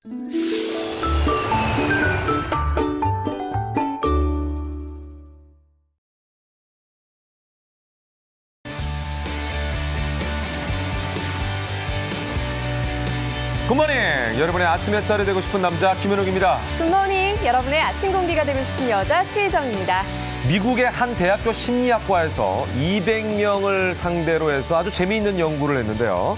굿모닝! 여러분의 아침 햇살이 되고 싶은 남자 김현욱입니다. 굿모닝! 여러분의 아침 공기가 되고 싶은 여자 최혜정입니다. 미국의 한 대학교 심리학과에서 200명을 상대로 해서 아주 재미있는 연구를 했는데요.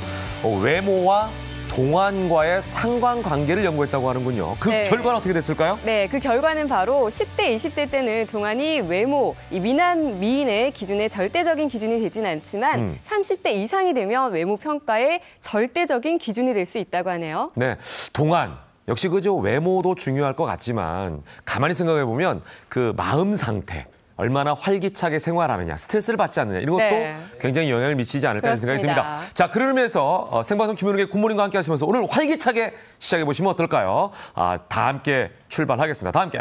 외모와 동안과의 상관관계를 연구했다고 하는군요. 그 결과는 어떻게 됐을까요? 네, 그 결과는 바로 10대, 20대 때는 동안이 외모, 이 미남, 미인의 기준에 절대적인 기준이 되진 않지만 30대 이상이 되면 외모 평가의 절대적인 기준이 될 수 있다고 하네요. 네, 동안. 역시 그저 외모도 중요할 것 같지만 가만히 생각해 보면 그 마음 상태, 얼마나 활기차게 생활하느냐, 스트레스를 받지 않느냐 이런 것도 굉장히 영향을 미치지 않을까 하는 생각이 듭니다. 자, 그런 의미에서 생방송 김현욱의 굿모닝과 함께 하시면서 오늘 활기차게 시작해 보시면 어떨까요? 다 함께 출발하겠습니다. 다 함께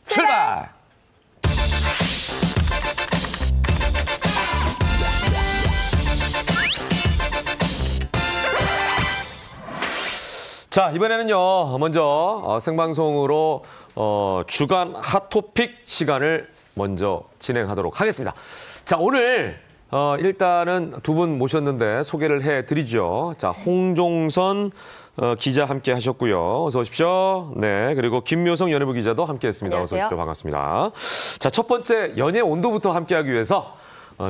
출발! 자, 이번에는요, 먼저 생방송으로 주간 핫토픽 시간을 먼저 진행하도록 하겠습니다. 자, 오늘 일단은 두 분 모셨는데 소개를 해드리죠. 자, 홍종선 기자 함께 하셨고요. 어서 오십시오. 네, 그리고 김묘성 연예부 기자도 함께 했습니다. 어서 오십시오. 반갑습니다. 자, 첫 번째 연예 온도부터 함께하기 위해서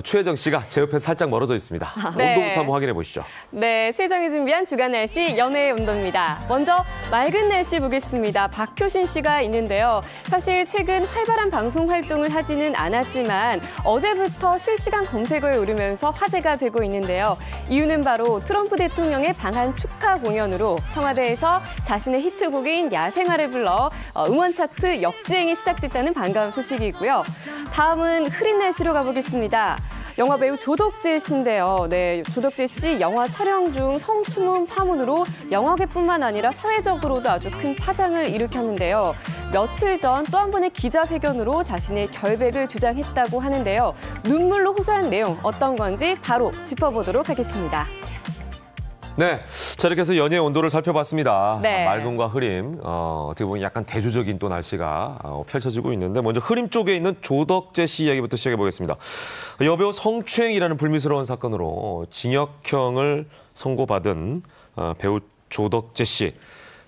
최혜정 씨가 제 옆에 살짝 멀어져 있습니다. 온도부터 한번 확인해 보시죠. 네, 최혜정이 준비한 주간 날씨 연예의 온도입니다. 먼저 맑은 날씨 보겠습니다. 박효신 씨가 있는데요. 사실 최근 활발한 방송 활동을 하지는 않았지만 어제부터 실시간 검색어에 오르면서 화제가 되고 있는데요. 이유는 바로 트럼프 대통령의 방한 축하 공연으로 청와대에서 자신의 히트곡인 야생화를 불러 음원 차트 역주행이 시작됐다는 반가운 소식이고요. 다음은 흐린 날씨로 가보겠습니다. 영화 배우 조덕재 씨인데요. 네, 조덕재 씨 영화 촬영 중 성추문 파문으로 영화계뿐만 아니라 사회적으로도 아주 큰 파장을 일으켰는데요. 며칠 전 또 한 번의 기자회견으로 자신의 결백을 주장했다고 하는데요. 눈물로 호소한 내용 어떤 건지 바로 짚어보도록 하겠습니다. 네, 자 이렇게 해서 연예의 온도를 살펴봤습니다. 네. 맑음과 흐림, 어떻게 보면 약간 대조적인 또 날씨가 펼쳐지고 있는데 먼저 흐림 쪽에 있는 조덕재 씨 이야기부터 시작해 보겠습니다. 여배우 성추행이라는 불미스러운 사건으로 징역형을 선고받은 배우 조덕재 씨.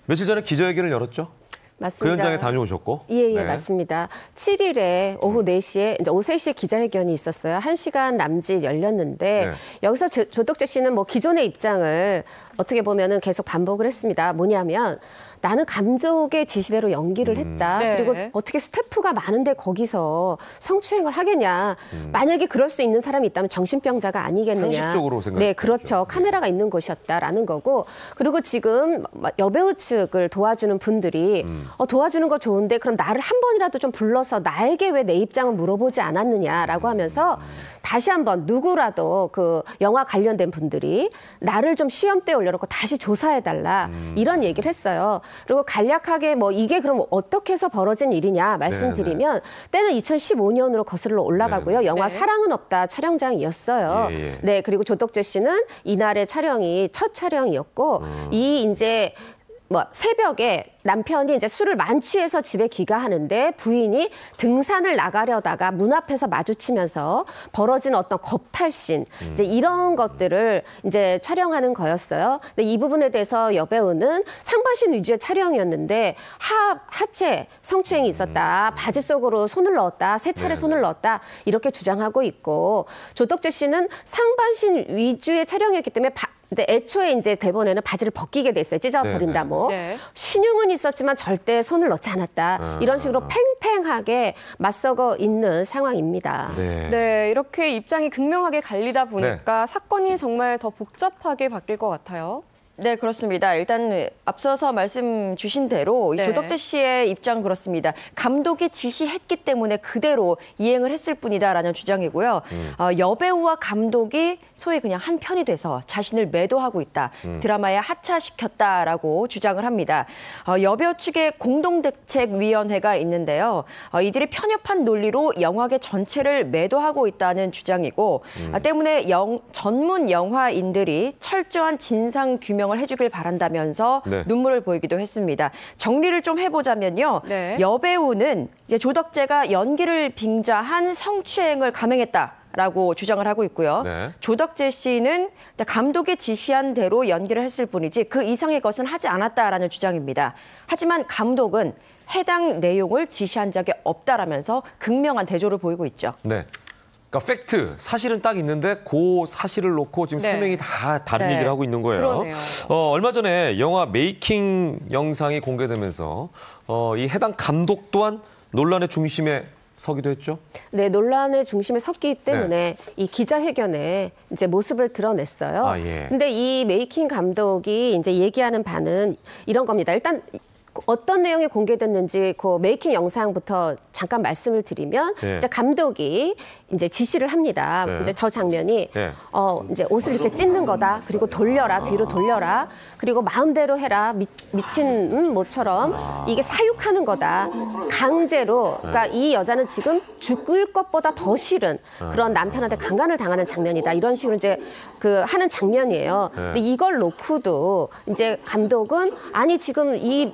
며칠 전에 기자회견을 열었죠? 맞습니다. 그 현장에 다녀오셨고. 예, 네. 맞습니다. 7일에 오후 4시에, 이제 오후 3시에 기자회견이 있었어요. 1시간 남짓 열렸는데, 여기서 조덕재 씨는 뭐 기존의 입장을 어떻게 보면은 계속 반복을 했습니다. 뭐냐면, 나는 감독의 지시대로 연기를 했다. 그리고 어떻게 스태프가 많은데 거기서 성추행을 하겠냐. 만약에 그럴 수 있는 사람이 있다면 정신병자가 아니겠느냐. 상식적으로 생각했죠. 네, 그렇죠. 카메라가 있는 곳이었다라는 거고. 그리고 지금 여배우 측을 도와주는 분들이 도와주는 거 좋은데 그럼 나를 한 번이라도 좀 불러서 나에게 왜 내 입장을 물어보지 않았느냐라고 하면서 다시 한번 누구라도 그 영화 관련된 분들이 나를 좀 시험대에 올려놓고 다시 조사해달라. 이런 얘기를 했어요. 그리고 간략하게 뭐 이게 그럼 어떻게 해서 벌어진 일이냐 말씀드리면 때는 2015년으로 거슬러 올라가고요. 영화 사랑은 없다 촬영장이었어요. 네, 그리고 조덕재 씨는 이날의 촬영이 첫 촬영이었고 이 이제 뭐 새벽에 남편이 이제 술을 만취해서 집에 귀가하는데 부인이 등산을 나가려다가 문 앞에서 마주치면서 벌어진 어떤 겁탈신 이제 이런 것들을 이제 촬영하는 거였어요. 근데 이 부분에 대해서 여배우는 상반신 위주의 촬영이었는데 하체 성추행이 있었다. 바지 속으로 손을 넣었다. 세 차례 손을 넣었다. 이렇게 주장하고 있고 조덕재 씨는 상반신 위주의 촬영이었기 때문에 근데 애초에 이제 대본에는 바지를 벗기게 됐어요. 찢어버린다 뭐. 신용은 있었지만 절대 손을 넣지 않았다. 이런 식으로 팽팽하게 맞서고 있는 상황입니다. 네, 이렇게 입장이 극명하게 갈리다 보니까 사건이 정말 더 복잡하게 바뀔 것 같아요. 네, 그렇습니다. 일단 앞서서 말씀 주신 대로 조덕재 씨의 입장 그렇습니다. 감독이 지시했기 때문에 그대로 이행을 했을 뿐이다라는 주장이고요. 여배우와 감독이 소위 그냥 한 편이 돼서 자신을 매도하고 있다. 드라마에 하차시켰다라고 주장을 합니다. 여배우 측의 공동대책위원회가 있는데요. 이들이 편협한 논리로 영화계 전체를 매도하고 있다는 주장이고 때문에 전문 영화인들이 철저한 진상 규명 증명을 해주길 바란다면서 네. 눈물을 보이기도 했습니다. 정리를 좀 해보자면요. 네. 여배우는 이제 조덕재가 연기를 빙자한 성추행을 감행했다라고 주장을 하고 있고요. 네. 조덕재 씨는 감독이 지시한 대로 연기를 했을 뿐이지 그 이상의 것은 하지 않았다라는 주장입니다. 하지만 감독은 해당 내용을 지시한 적이 없다라면서 극명한 대조를 보이고 있죠. 네. 그러니까 팩트, 사실은 딱 있는데 그 사실을 놓고 지금 네. 세 명이 다 다른 네. 얘기를 하고 있는 거예요. 그러네요. 얼마 전에 영화 메이킹 영상이 공개되면서 이 해당 감독 또한 논란의 중심에 서기도 했죠. 네, 논란의 중심에 섰기 때문에 이 기자회견에 이제 모습을 드러냈어요. 아, 예. 근데 이 메이킹 감독이 이제 얘기하는 바는 이런 겁니다. 일단 어떤 내용이 공개됐는지 그 메이킹 영상부터 잠깐 말씀을 드리면 네. 이제 감독이 이제 지시를 합니다. 네. 이제 저 장면이 네. 이제 옷을 이렇게 찢는 거다. 그리고 돌려라, 뒤로 돌려라. 그리고 마음대로 해라. 미친 모처럼 이게 사육하는 거다. 강제로. 그러니까 이 여자는 지금 죽을 것보다 더 싫은 그런 남편한테 강간을 당하는 장면이다. 이런 식으로 이제 그 하는 장면이에요. 근데 이걸 놓고도 이제 감독은 아니 지금 이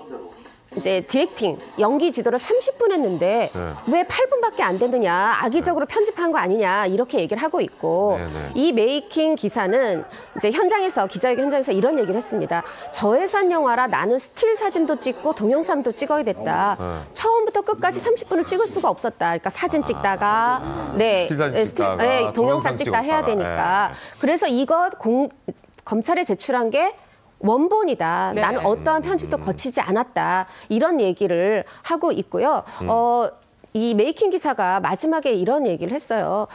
이제 디렉팅, 연기 지도를 30분 했는데 왜 8분밖에 안 됐느냐, 악의적으로 편집한 거 아니냐 이렇게 얘기를 하고 있고 이 메이킹 기사는 이제 현장에서 기자회견 현장에서 이런 얘기를 했습니다. 저예산 영화라 나는 스틸 사진도 찍고 동영상도 찍어야 됐다. 처음부터 끝까지 30분을 찍을 수가 없었다. 그러니까 사진 찍다가 스틸 사진 찍다가, 동영상 동영상 찍다 해야 찍었다가. 되니까 그래서 이거 검찰에 제출한 게 원본이다. 네. 나는 어떠한 편집도 거치지 않았다. 이런 얘기를 하고 있고요. 이 메이킹 기사가 마지막에 이런 얘기를 했어요.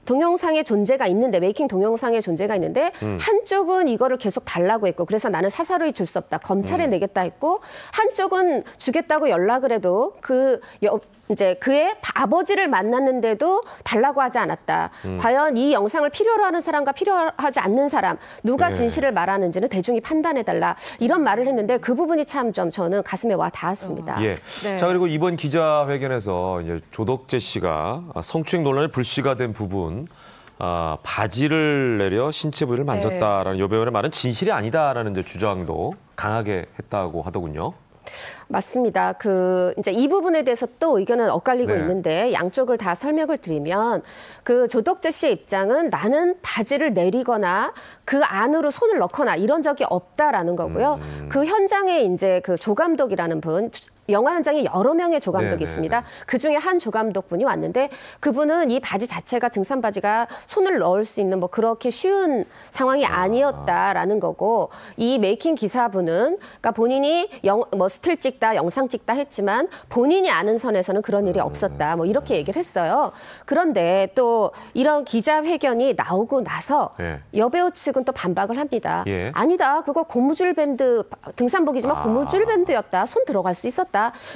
동영상의 존재가 있는데 메이킹 동영상의 존재가 있는데 한쪽은 이거를 계속 달라고 했고 그래서 나는 사사로이 줄 수 없다. 검찰에 내겠다 했고 한쪽은 주겠다고 연락을 해도 이제 그의 아버지를 만났는데도 달라고 하지 않았다. 과연 이 영상을 필요로 하는 사람과 필요하지 않는 사람 누가 진실을 말하는지는 대중이 판단해달라. 이런 말을 했는데 그 부분이 참 좀 저는 가슴에 와 닿았습니다. 예. 네. 자, 그리고 이번 기자회견에서 이제 조덕재 씨가 성추행 논란에 불씨가 된 부분, 바지를 내려 신체 부위를 만졌다라는 여배우의 말은 진실이 아니다라는 이제 주장도 강하게 했다고 하더군요. 맞습니다. 이제 이 부분에 대해서 또 의견은 엇갈리고 네. 있는데 양쪽을 다 설명을 드리면 그 조덕재 씨의 입장은 나는 바지를 내리거나 그 안으로 손을 넣거나 이런 적이 없다라는 거고요. 그 현장에 이제 그 조감독이라는 분, 영화 현장에 여러 명의 조감독이 네네네. 있습니다. 그중에 한 조감독분이 왔는데 그분은 이 바지 자체가 등산 바지가 손을 넣을 수 있는 뭐 그렇게 쉬운 상황이 아니었다라는 거고 이 메이킹 기사분은 그러니까 본인이 스틸 찍다, 영상 찍다 했지만 본인이 아는 선에서는 그런 일이 없었다. 뭐 이렇게 얘기를 했어요. 그런데 또 이런 기자회견이 나오고 나서 여배우 측은 또 반박을 합니다. 예. 아니다. 그거 고무줄 밴드 등산복이지만 고무줄 밴드였다. 손 들어갈 수 있었다.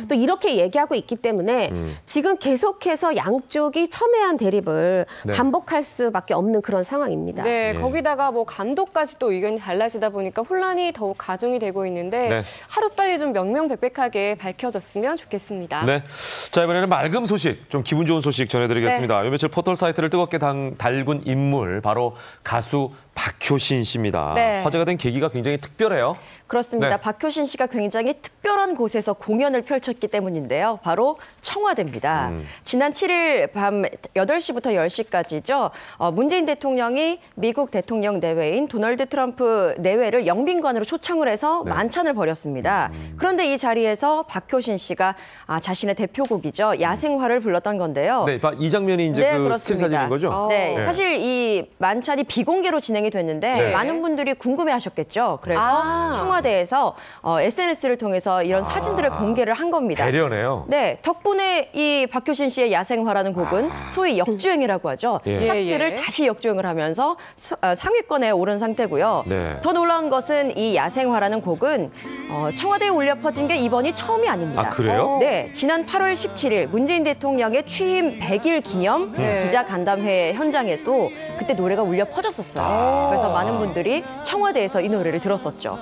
또 이렇게 얘기하고 있기 때문에 지금 계속해서 양쪽이 첨예한 대립을 반복할 수밖에 없는 그런 상황입니다. 네, 거기다가 뭐 감독까지 또 의견이 달라지다 보니까 혼란이 더욱 가중이 되고 있는데 하루빨리 좀 명명백백하게 밝혀졌으면 좋겠습니다. 네. 자, 이번에는 맑은 소식, 좀 기분 좋은 소식 전해드리겠습니다. 요 며칠 포털 사이트를 뜨겁게 달군 인물, 바로 가수 박효신 씨입니다. 네. 화제가 된 계기가 굉장히 특별해요. 그렇습니다. 네. 박효신 씨가 굉장히 특별한 곳에서 공연을 펼쳤기 때문인데요. 바로 청와대입니다. 지난 7일 밤 8시부터 10시까지죠. 문재인 대통령이 미국 대통령 내외인 도널드 트럼프 내외를 영빈관으로 초청을 해서 만찬을 벌였습니다. 그런데 이 자리에서 박효신 씨가 자신의 대표곡이죠. 야생화를 불렀던 건데요. 네, 이 장면이 이제 그 그렇습니다. 스틸 사진인 거죠? 네, 사실 이 만찬이 비공개로 진행이 됐는데 많은 분들이 궁금해하셨겠죠. 그래서 청와대에서 SNS를 통해서 이런 사진들을 공개를 한 겁니다. 배려네요. 네, 덕분에 이 박효신 씨의 야생화라는 곡은 소위 역주행이라고 하죠. 차트를 다시 역주행을 하면서 상위권에 오른 상태고요. 더 놀라운 것은 이 야생화라는 곡은 청와대에 울려 퍼진 게 이번이 처음이 아닙니다. 아, 그래요? 네, 지난 8월 17일 문재인 대통령의 취임 100일 기념 기자 간담회 현장에도 그때 노래가 울려 퍼졌었어요. 그래서 많은 분들이 청와대에서 이 노래를 들었었죠.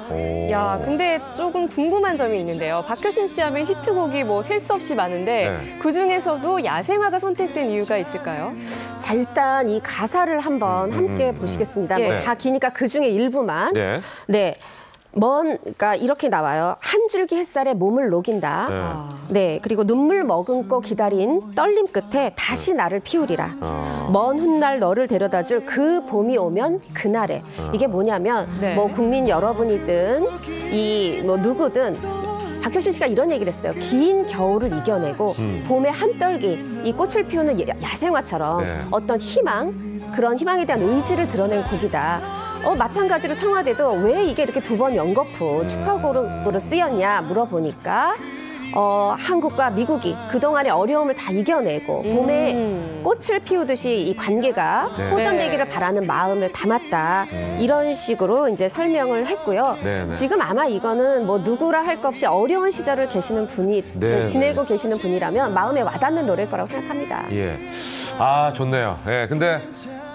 야, 근데 조금 궁금한 점이 있는데요. 박효신 씨 하면 히트곡이 뭐 셀 수 없이 많은데 네. 그중에서도 야생화가 선택된 이유가 있을까요? 자, 일단 이 가사를 한번 함께 보시겠습니다. 예. 뭐 다 기니까 그중에 일부만. 네. 네. 그러니까 이렇게 나와요. 한 줄기 햇살에 몸을 녹인다. 네. 그리고 눈물 머금고 기다린 떨림 끝에 다시 나를 피우리라. 먼 훗날 너를 데려다줄 그 봄이 오면 그날에. 이게 뭐냐면 네. 뭐 국민 여러분이든 이 뭐 누구든 박효신 씨가 이런 얘기를 했어요. 긴 겨울을 이겨내고 봄의 한떨기, 이 꽃을 피우는 야생화처럼 네. 어떤 희망, 그런 희망에 대한 의지를 드러낸 곡이다. 마찬가지로 청와대도 왜 이게 이렇게 두 번 연거푸 축하곡으로 쓰였냐 물어보니까 한국과 미국이 그동안의 어려움을 다 이겨내고 봄에 꽃을 피우듯이 이 관계가 네. 호전되기를 바라는 마음을 담았다. 이런 식으로 이제 설명을 했고요. 네, 네. 지금 아마 이거는 뭐 누구라 할 것 없이 어려운 시절을 계시는 분이 네, 지내고 계시는 분이라면 마음에 와닿는 노래일 거라고 생각합니다. 예. 아, 좋네요. 예. 근데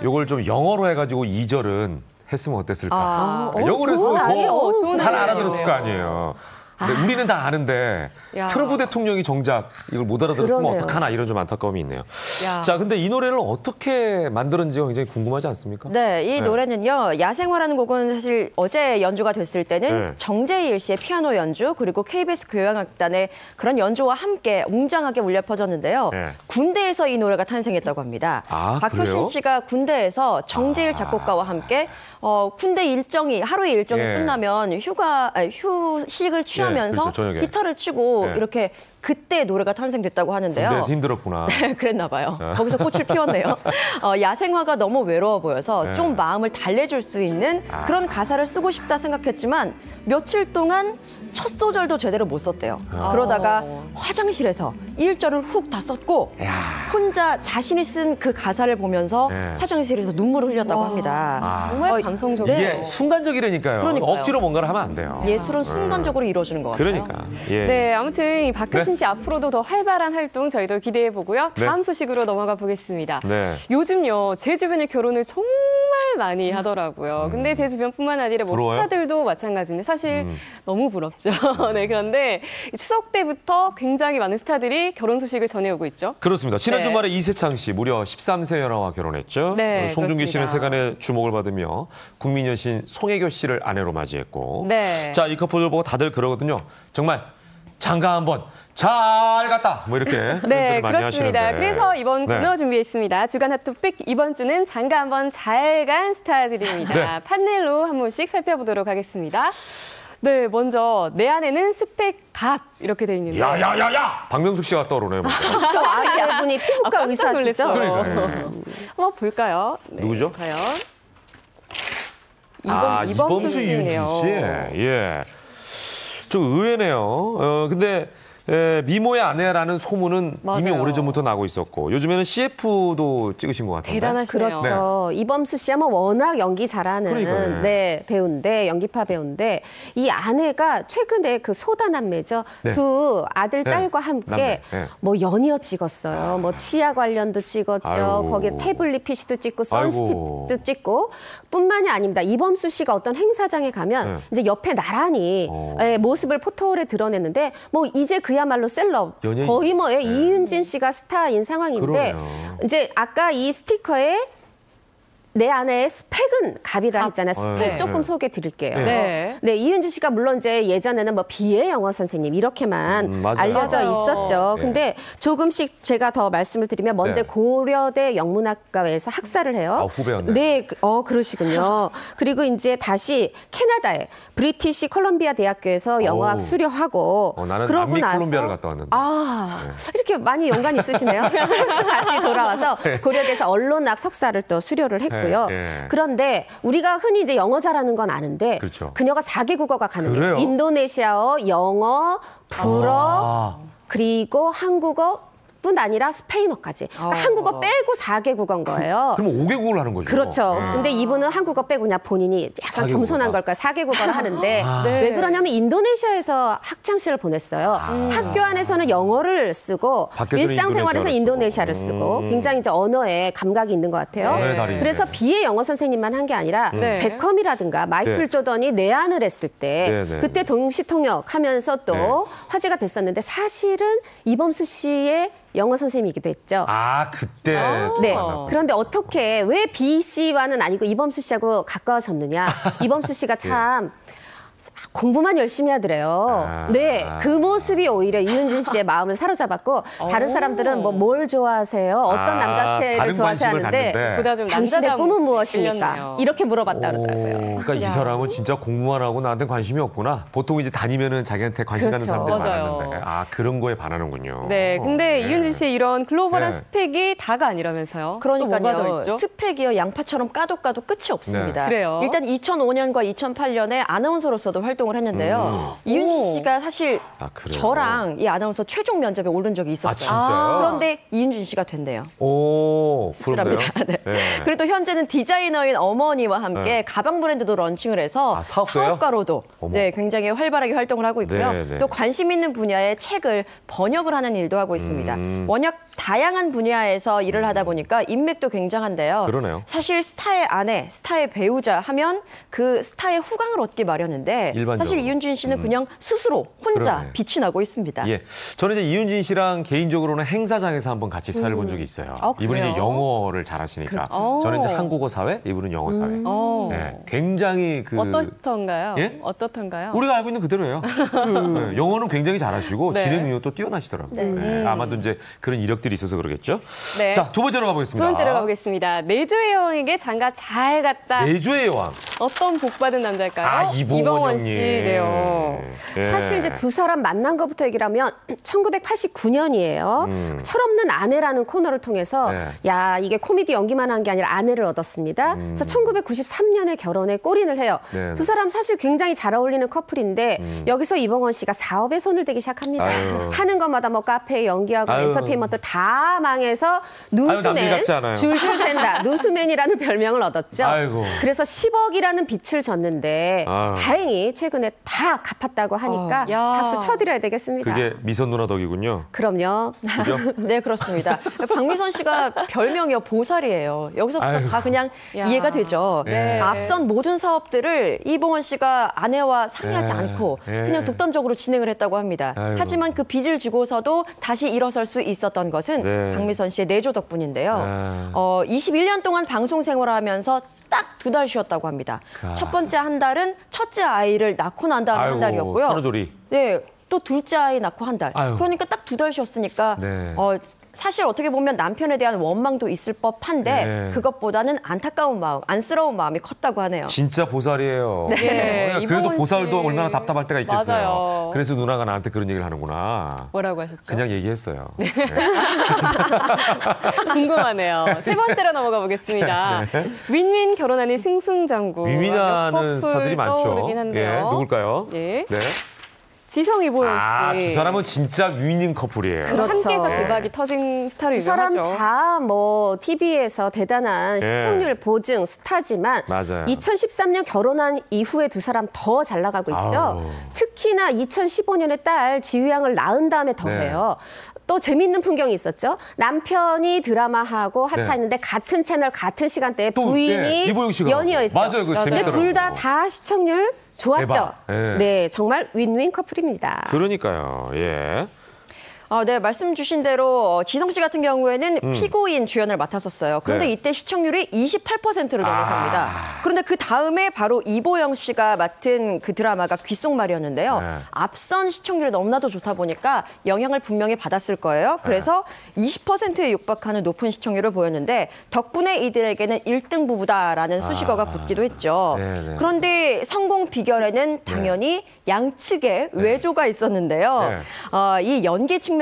요걸 좀 영어로 해가지고 2절은 했으면 어땠을까? 영어로 좋은 했으면 아이디어. 더 잘 아이디어네요. 알아들었을 거 아니에요. 근데 우리는 다 아는데 야. 트럼프 대통령이 정작 이걸 못 알아들었으면 그러네요. 어떡하나 이런 좀 안타까움이 있네요. 야. 자, 근데 이 노래를 어떻게 만들었는지가 굉장히 궁금하지 않습니까? 네, 이 네. 노래는요. 야생화라는 곡은 사실 어제 연주가 됐을 때는 네. 정재일 씨의 피아노 연주 그리고 KBS 교향악단의 그런 연주와 함께 웅장하게 울려 퍼졌는데요. 네. 군대에서 이 노래가 탄생했다고 합니다. 아, 박효신 그래요? 씨가 군대에서 정재일 작곡가와 함께 군대 일정이 하루의 일정이 예. 끝나면 휴식을 취하면서 그렇죠, 저녁에. 기타를 치고 예. 이렇게 그때 노래가 탄생됐다고 하는데요. 군대에서 힘들었구나. 그랬나 봐요. 거기서 꽃을 피웠네요. 야생화가 너무 외로워 보여서 네. 좀 마음을 달래줄 수 있는 그런 가사를 쓰고 싶다 생각했지만 며칠 동안 첫 소절도 제대로 못 썼대요. 그러다가 화장실에서 1절을 훅 다 썼고 혼자 자신이 쓴 그 가사를 보면서 네. 화장실에서 눈물을 흘렸다고 합니다. 아. 정말 감성적이에요. 이게 순간적이라니까요. 그러니까요. 억지로 뭔가를 하면 안 돼요. 예술은 순간적으로 이루어지는 것 같아요. 그러니까. 예. 네, 아무튼 이 박효신 네. 씨 앞으로도 더 활발한 활동 저희도 기대해 보고요. 네. 다음 소식으로 넘어가 보겠습니다. 네. 요즘요, 제 주변에 결혼을 정말 많이 하더라고요. 근데 제 주변뿐만 아니라 뭐 부러워요? 스타들도 마찬가지인데 사실 너무 부럽죠. 네, 그런데 이 추석 때부터 굉장히 많은 스타들이 결혼 소식을 전해오고 있죠. 그렇습니다. 지난 네. 주말에 이세창 씨 무려 13세 연하와 결혼했죠. 네, 송중기 씨는 그렇습니다. 세간의 주목을 받으며 국민 여신 송혜교 씨를 아내로 맞이했고. 네. 자, 이 커플을 보고 다들 그러거든요. 정말 장가 한번 잘 갔다. 뭐 이렇게 네, 표현들을 많이 그렇습니다. 하시는데. 그래서 이번 네. 코너 준비했습니다. 주간 핫토픽 이번 주는 장가 한번 잘 간 스타들입니다. 네. 판넬로 한 분씩 살펴보도록 하겠습니다. 네, 먼저 내 안에는 스펙 갑 이렇게 돼 있는데. 야야야야! 박명숙 씨가 떠오르네요. 먼저. 저 아내분이 피부과 깜짝 의사시죠? 놀랐어요. 그러니까요. 예. 한번 볼까요? 네, 누구죠? 과연 이범수 씨네요. 윤지 씨. 예. 좀 의외네요. 근데 미모의 아내라는 소문은 이미 맞아요. 오래전부터 나고 있었고 요즘에는 CF도 찍으신 것 같은데. 대단하시네요. 그렇죠. 이범수 씨 하면 워낙 연기 잘하는 그러니까요. 네, 배우인데 연기파 배우인데 이 아내가 최근에 그 소다남매죠. 네. 두 아들 네. 딸과 함께 남매. 네. 뭐 연이어 찍었어요. 뭐 치아 관련도 찍었죠. 아이고. 거기에 태블릿 PC도 찍고 아이고. 선스틱도 찍고 뿐만이 아닙니다. 이범수 씨가 어떤 행사장에 가면 네. 이제 옆에 나란히 모습을 포토홀에 드러냈는데 뭐 이제 그야말로 셀럽 연예인. 거의 뭐 이윤진 씨가 스타인 상황인데 그러네요. 이제 아까 이 스티커에 내 아내의 스펙은 갑이라 했잖아요. 스펙 네. 조금 소개해 드릴게요. 네. 네, 이윤주 씨가 물론 이제 예전에는 뭐 비애 영어 선생님 이렇게만 맞아요. 알려져 맞아요. 있었죠. 네. 근데 조금씩 제가 더 말씀을 드리면 먼저 네. 고려대 영문학과에서 학사를 해요. 아, 후배였네. 네, 그러시군요. 그리고 이제 다시 캐나다에 브리티시 콜롬비아 대학교에서 영어학 어우. 수료하고 나는 그러고 남미 나서 콜롬비아를 갔다 왔는데. 이렇게 많이 연관이 있으시네요. 다시 돌아와서 고려대에서 언론학 석사를 또 수료를 했고요. 네. 그런데 우리가 흔히 이제 영어 잘하는 건 아는데 그렇죠. 그녀가 4개 국어가 가능해요. 그래요? 인도네시아어, 영어, 불어, 그리고 한국어 영어뿐 아니라 스페인어까지. 그러니까 한국어 빼고 4개국어인 거예요. 그럼 5개국을 하는 거죠? 그렇죠. 네. 근데 이분은 한국어 빼고 그냥 본인이 약간 4개국어다. 겸손한 걸까요? 4개국어를 하는데 네. 왜 그러냐면 인도네시아에서 학창시를 보냈어요. 학교 안에서는 영어를 쓰고 밖에서는 일상생활에서 인도네시아를 쓰고 굉장히 이제 언어에 감각이 있는 것 같아요. 언어의 달인이네. 그래서 비의 영어 선생님만 한 게 아니라 네. 베컴이라든가 마이클 네. 조던이 내한을 했을 때 네, 네. 그때 동시통역하면서 또 네. 화제가 됐었는데 사실은 이범수 씨의 영어 선생님이기도 했죠. 아, 그때. 네. 만났구나. 그런데 어떻게 왜 B 씨와는 아니고 이범수 씨하고 가까워졌느냐? 이범수 씨가 참 공부만 열심히 하더래요. 아. 네, 그 모습이 오히려 이윤진 씨의 마음을 사로잡았고 다른 사람들은 뭐 뭘 좋아하세요? 어떤 남자 스타일을 다른 좋아하세요? 관심을 하는데 갖는데. 보다 좀 당신의 남자다움 꿈은 무엇입니까? 들렸네요. 이렇게 물어봤다 그러더라고요. 그러니까 이 사람은 진짜 공부만 하고 나한테 관심이 없구나. 보통 이제 다니면은 자기한테 관심 갖는 그렇죠. 사람들이 맞아요. 많았는데. 아, 그런 거에 반하는군요. 네, 근데 네. 이윤진 씨의 이런 글로벌한 네. 스펙이 다가 아니라면서요? 또 뭐가 더 그러니까요. 있죠? 스펙이요. 양파처럼 까도 끝이 없습니다. 네. 그래요? 일단 2005년과 2008년에 아나운서로서도 활동을 했는데요. 이윤진 씨가 사실 아, 그래요? 저랑 이 아나운서 최종 면접에 오른 적이 있었어요. 아, 진짜요? 그런데 이윤진 씨가 된대요. 오, 부럽네요. 씁쓸합니다. 네. 네. 그리고 또 현재는 디자이너인 어머니와 함께 네. 가방 브랜드도 런칭을 해서 아, 사업도요? 사업가로도 어머. 네, 굉장히 활발하게 활동을 하고 있고요. 네, 네. 또 관심 있는 분야의 책을 번역을 하는 일도 하고 있습니다. 워낙 다양한 분야에서 일을 하다 보니까 인맥도 굉장한데요. 그러네요. 사실 스타의 아내, 스타의 배우자 하면 그 스타의 후광을 얻기 마련인데 일반적으로. 사실 이윤진 씨는 그냥 스스로 혼자 그러네. 빛이 나고 있습니다. 예, 저는 이제 이윤진 씨랑 개인적으로는 행사장에서 한번 같이 사회를 본 적이 있어요. 아, 이분이 이제 그래요? 영어를 잘하시니까 그렇죠. 저는 이제 한국어 사회, 이분은 영어 사회. 네, 굉장히 그 어떻던가요? 예? 어떻던가요? 우리가 알고 있는 그대로예요. 네, 영어는 굉장히 잘하시고 네. 진행 능력도 뛰어나시더라고요. 네, 아마도 이제 그런 이력들이 있어서 그러겠죠. 네. 자, 두 번째로 두 가보겠습니다. 번째로 가보겠습니다. 내조의 여왕에게 장가 잘 갔다. 내조의 여왕. 어떤 복 받은 남자일까요? 아, 이봉원 씨. 형님. 네요. 예. 사실 이제 두 사람 만난 것부터 얘기를 하면 1989년이에요. 철없는 아내라는 코너를 통해서 네. 야 이게 코미디 연기만 한 게 아니라 아내를 얻었습니다. 그래서 1993년에 결혼에 골인을 해요. 네. 두 사람 사실 굉장히 잘 어울리는 커플인데 여기서 이봉원 씨가 사업에 손을 대기 시작합니다. 아유. 하는 것마다 뭐 카페 연기하고 아유. 엔터테인먼트 다 망해서 남일 누수맨 같지 않아요. 줄줄 샌다. 누수맨이라는 별명을 얻었죠. 아이고. 그래서 10억이라는 빚을 졌는데 아유. 다행히 최근에 다 갚았다고 하니까 야. 박수 쳐드려야 되겠습니다. 그게 미선 누나 덕이군요. 그럼요. 그죠? 네, 그렇습니다. 박미선 씨가 별명이요, 보살이에요. 여기서부터 아이고. 다 그냥 야. 이해가 되죠. 네. 앞선 모든 사업들을 이봉원 씨가 아내와 상의하지 네. 않고 네. 그냥 독단적으로 진행을 했다고 합니다. 아이고. 하지만 그 빚을 지고서도 다시 일어설 수 있었던 것은 네. 박미선 씨의 내조 덕분인데요. 네. 21년 동안 방송 생활을 하면서 딱 2달 쉬었다고 합니다. 아. 첫 번째 한 달은 첫째 아이를 낳고 난 다음에 한 아이고, 달이었고요. 산후조리. 네, 또 둘째 아이 낳고 한 달. 아유. 그러니까 딱 2달 쉬었으니까 네. 사실 어떻게 보면 남편에 대한 원망도 있을 법한데 네. 그것보다는 안타까운 마음, 안쓰러운 마음이 컸다고 하네요. 진짜 보살이에요. 네, 그래도 이봉원 보살도 씨. 얼마나 답답할 때가 있겠어요. 맞아요. 그래서 누나가 나한테 그런 얘기를 하는구나. 뭐라고 하셨죠? 그냥 얘기했어요. 네. 궁금하네요. 세 번째로 넘어가 보겠습니다. 윈윈 결혼하는 승승장구. 위민하는 커플 스타들이 많죠. 떠오르긴 한데요. 예, 누굴까요? 예. 네. 지성 이보영 씨. 아, 두 사람은 진짜 위닝 커플이에요. 그렇죠. 함께해서 네. 대박이 터진 스타로 두 사람 유명하죠. 다 뭐 TV에서 대단한 예. 시청률 보증 스타지만 맞아요. 2013년 결혼한 이후에 두 사람 더 잘 나가고 있죠. 아우. 특히나 2015년에 딸 지유양을 낳은 다음에 더해요. 또 재미있는 풍경이 있었죠. 남편이 드라마하고 하차했는데 같은 채널 같은 시간대에 또, 부인이 예, 이보영 씨가. 연이어였죠. 맞아요, 그거 근데 재밌더라고요. 둘 다 시청률 좋았죠. 대박. 예. 네, 정말 윈윈 커플입니다. 그러니까요. 예. 네, 말씀 주신 대로 지성 씨 같은 경우에는 피고인 주연을 맡았었어요. 그런데 네. 이때 시청률이 28%를 넘어섭니다. 그런데 그 다음에 바로 이보영 씨가 맡은 그 드라마가 귓속말이었는데요. 네. 앞선 시청률이 너무나도 좋다 보니까 영향을 분명히 받았을 거예요. 그래서 20%에 육박하는 높은 시청률을 보였는데 덕분에 이들에게는 1등 부부다라는 수식어가 붙기도 했죠. 네, 네. 그런데 성공 비결에는 당연히 양측의 외조가 있었는데요. 네. 이 연기 측면에서는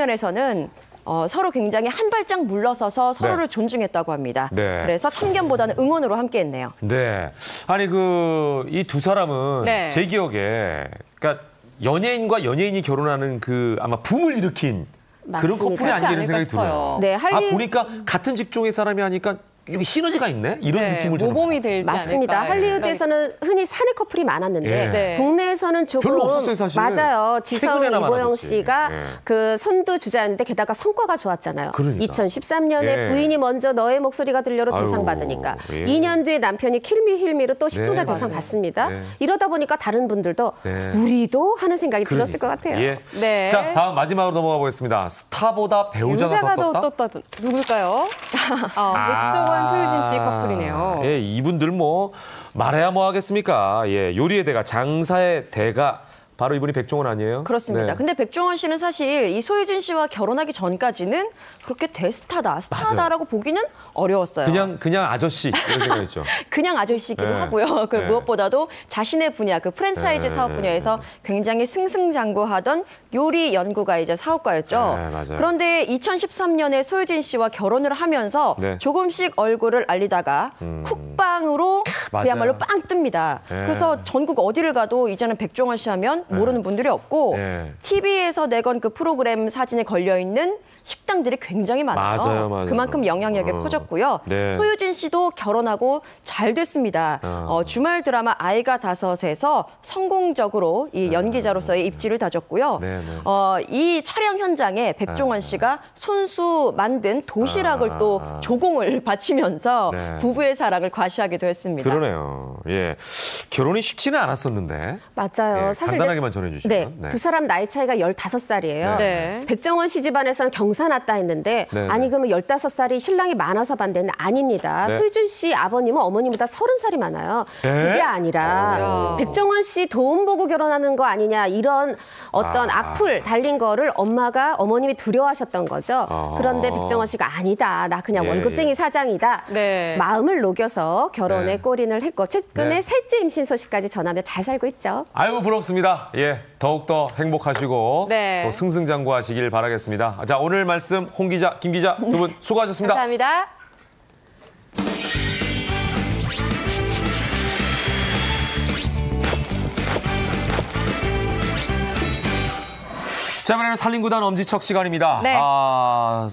서로 굉장히 한 발짝 물러서서 서로를 네. 존중했다고 합니다. 네. 그래서 참견보다는 응원으로 함께했네요. 네. 아니, 이 두 사람은 네. 제 기억에, 그러니까 연예인과 연예인이 결혼하는 그 아마 붐을 일으킨 그런 맞습니다. 커플이 아니겠는 않을까 생각이 싶어요. 들어요. 네, 보니까 같은 직종의 사람이 하니까 여기 시너지가 있네? 이런 네, 느낌을 저는 모범이 받았어요. 되지 맞습니다. 않을까. 할리우드에서는 흔히 사내 커플이 많았는데 예. 네. 국내에서는 조금 별로 없었어요, 사실은. 맞아요. 지성, 최근에나 이보영 많아졌지. 씨가 예. 그 선두 주자였는데 게다가 성과가 좋았잖아요. 그러니까. 2013년에 예. 부인이 먼저 너의 목소리가 들려로 아유, 대상 받으니까 예. 2년 뒤에 남편이 킬미 힐미로 또 시청자 네, 대상 맞아요. 받습니다. 네. 이러다 보니까 다른 분들도 네. 우리도 하는 생각이 들었을 것 그러니까. 같아요. 예. 네. 자, 다음 마지막으로 넘어가 보겠습니다. 스타보다 배우자가 더 떴다? 누굴까요? 백종원, 소유진 씨 커플이네요. 예, 이분들 뭐 말해야 뭐 하겠습니까? 예, 요리의 대가, 장사의 대가 바로 이분이 백종원 아니에요? 그렇습니다. 네. 근데 백종원 씨는 사실 이 소유진 씨와 결혼하기 전까지는 그렇게 대스타다, 스타다라고 보기는 어려웠어요. 그냥 아저씨 이런 생각했죠. 그냥 아저씨이기도 네. 하고요. 네. 무엇보다도 자신의 분야, 그 프랜차이즈 네. 사업 분야에서 굉장히 승승장구하던 요리 연구가이자 사업가였죠. 네, 맞아요. 그런데 2013년에 소유진 씨와 결혼을 하면서 네. 조금씩 얼굴을 알리다가 쿡방으로 맞아요. 그야말로 빵 뜹니다. 네. 그래서 전국 어디를 가도 이제는 백종원 씨 하면 모르는 분들이 없고 네. TV에서 내건 그 프로그램 사진에 걸려있는 식당들이 굉장히 많아요. 맞아요. 그만큼 영향력이 커졌고요. 네. 소유진 씨도 결혼하고 잘 됐습니다. 주말 드라마 아이가 다섯에서 성공적으로 이 연기자로서의 입지를 다졌고요. 네, 네. 이 촬영 현장에 백종원 씨가 손수 만든 도시락을 또 조공을 바치면서 네. 부부의 사랑을 과시하기도 했습니다. 그러네요. 예, 결혼이 쉽지는 않았었는데. 맞아요. 예, 사실 간단하게만 전해주시면. 네, 두 사람 나이 차이가 15살이에요. 네. 백종원 씨 집안에서는 경사났다 했는데 네, 아니 네. 그러면 15살이 신랑이 많아서 반대는 아닙니다. 네. 소유진 씨 아버님은 어머니보다 30살이 많아요. 그게 아니라 백종원 씨 돈 보고 결혼하는 거 아니냐 이런 어떤 악플 달린 거를 어머님이 두려워하셨던 거죠. 그런데 백종원 씨가 아니다. 나 그냥 예, 월급쟁이 예. 사장이다. 네. 마음을 녹여서 결혼에 네. 골인을 했고 최근에 네. 셋째 임신 소식까지 전하며 잘 살고 있죠. 아유, 부럽습니다. 예, 더욱더 행복하시고 네. 또 승승장구하시길 바라겠습니다. 자, 오늘 말씀 홍 기자, 김 기자 두 분 수고하셨습니다. 감사합니다. 자, 이번에는 산림구단 엄지척 시간입니다. 네.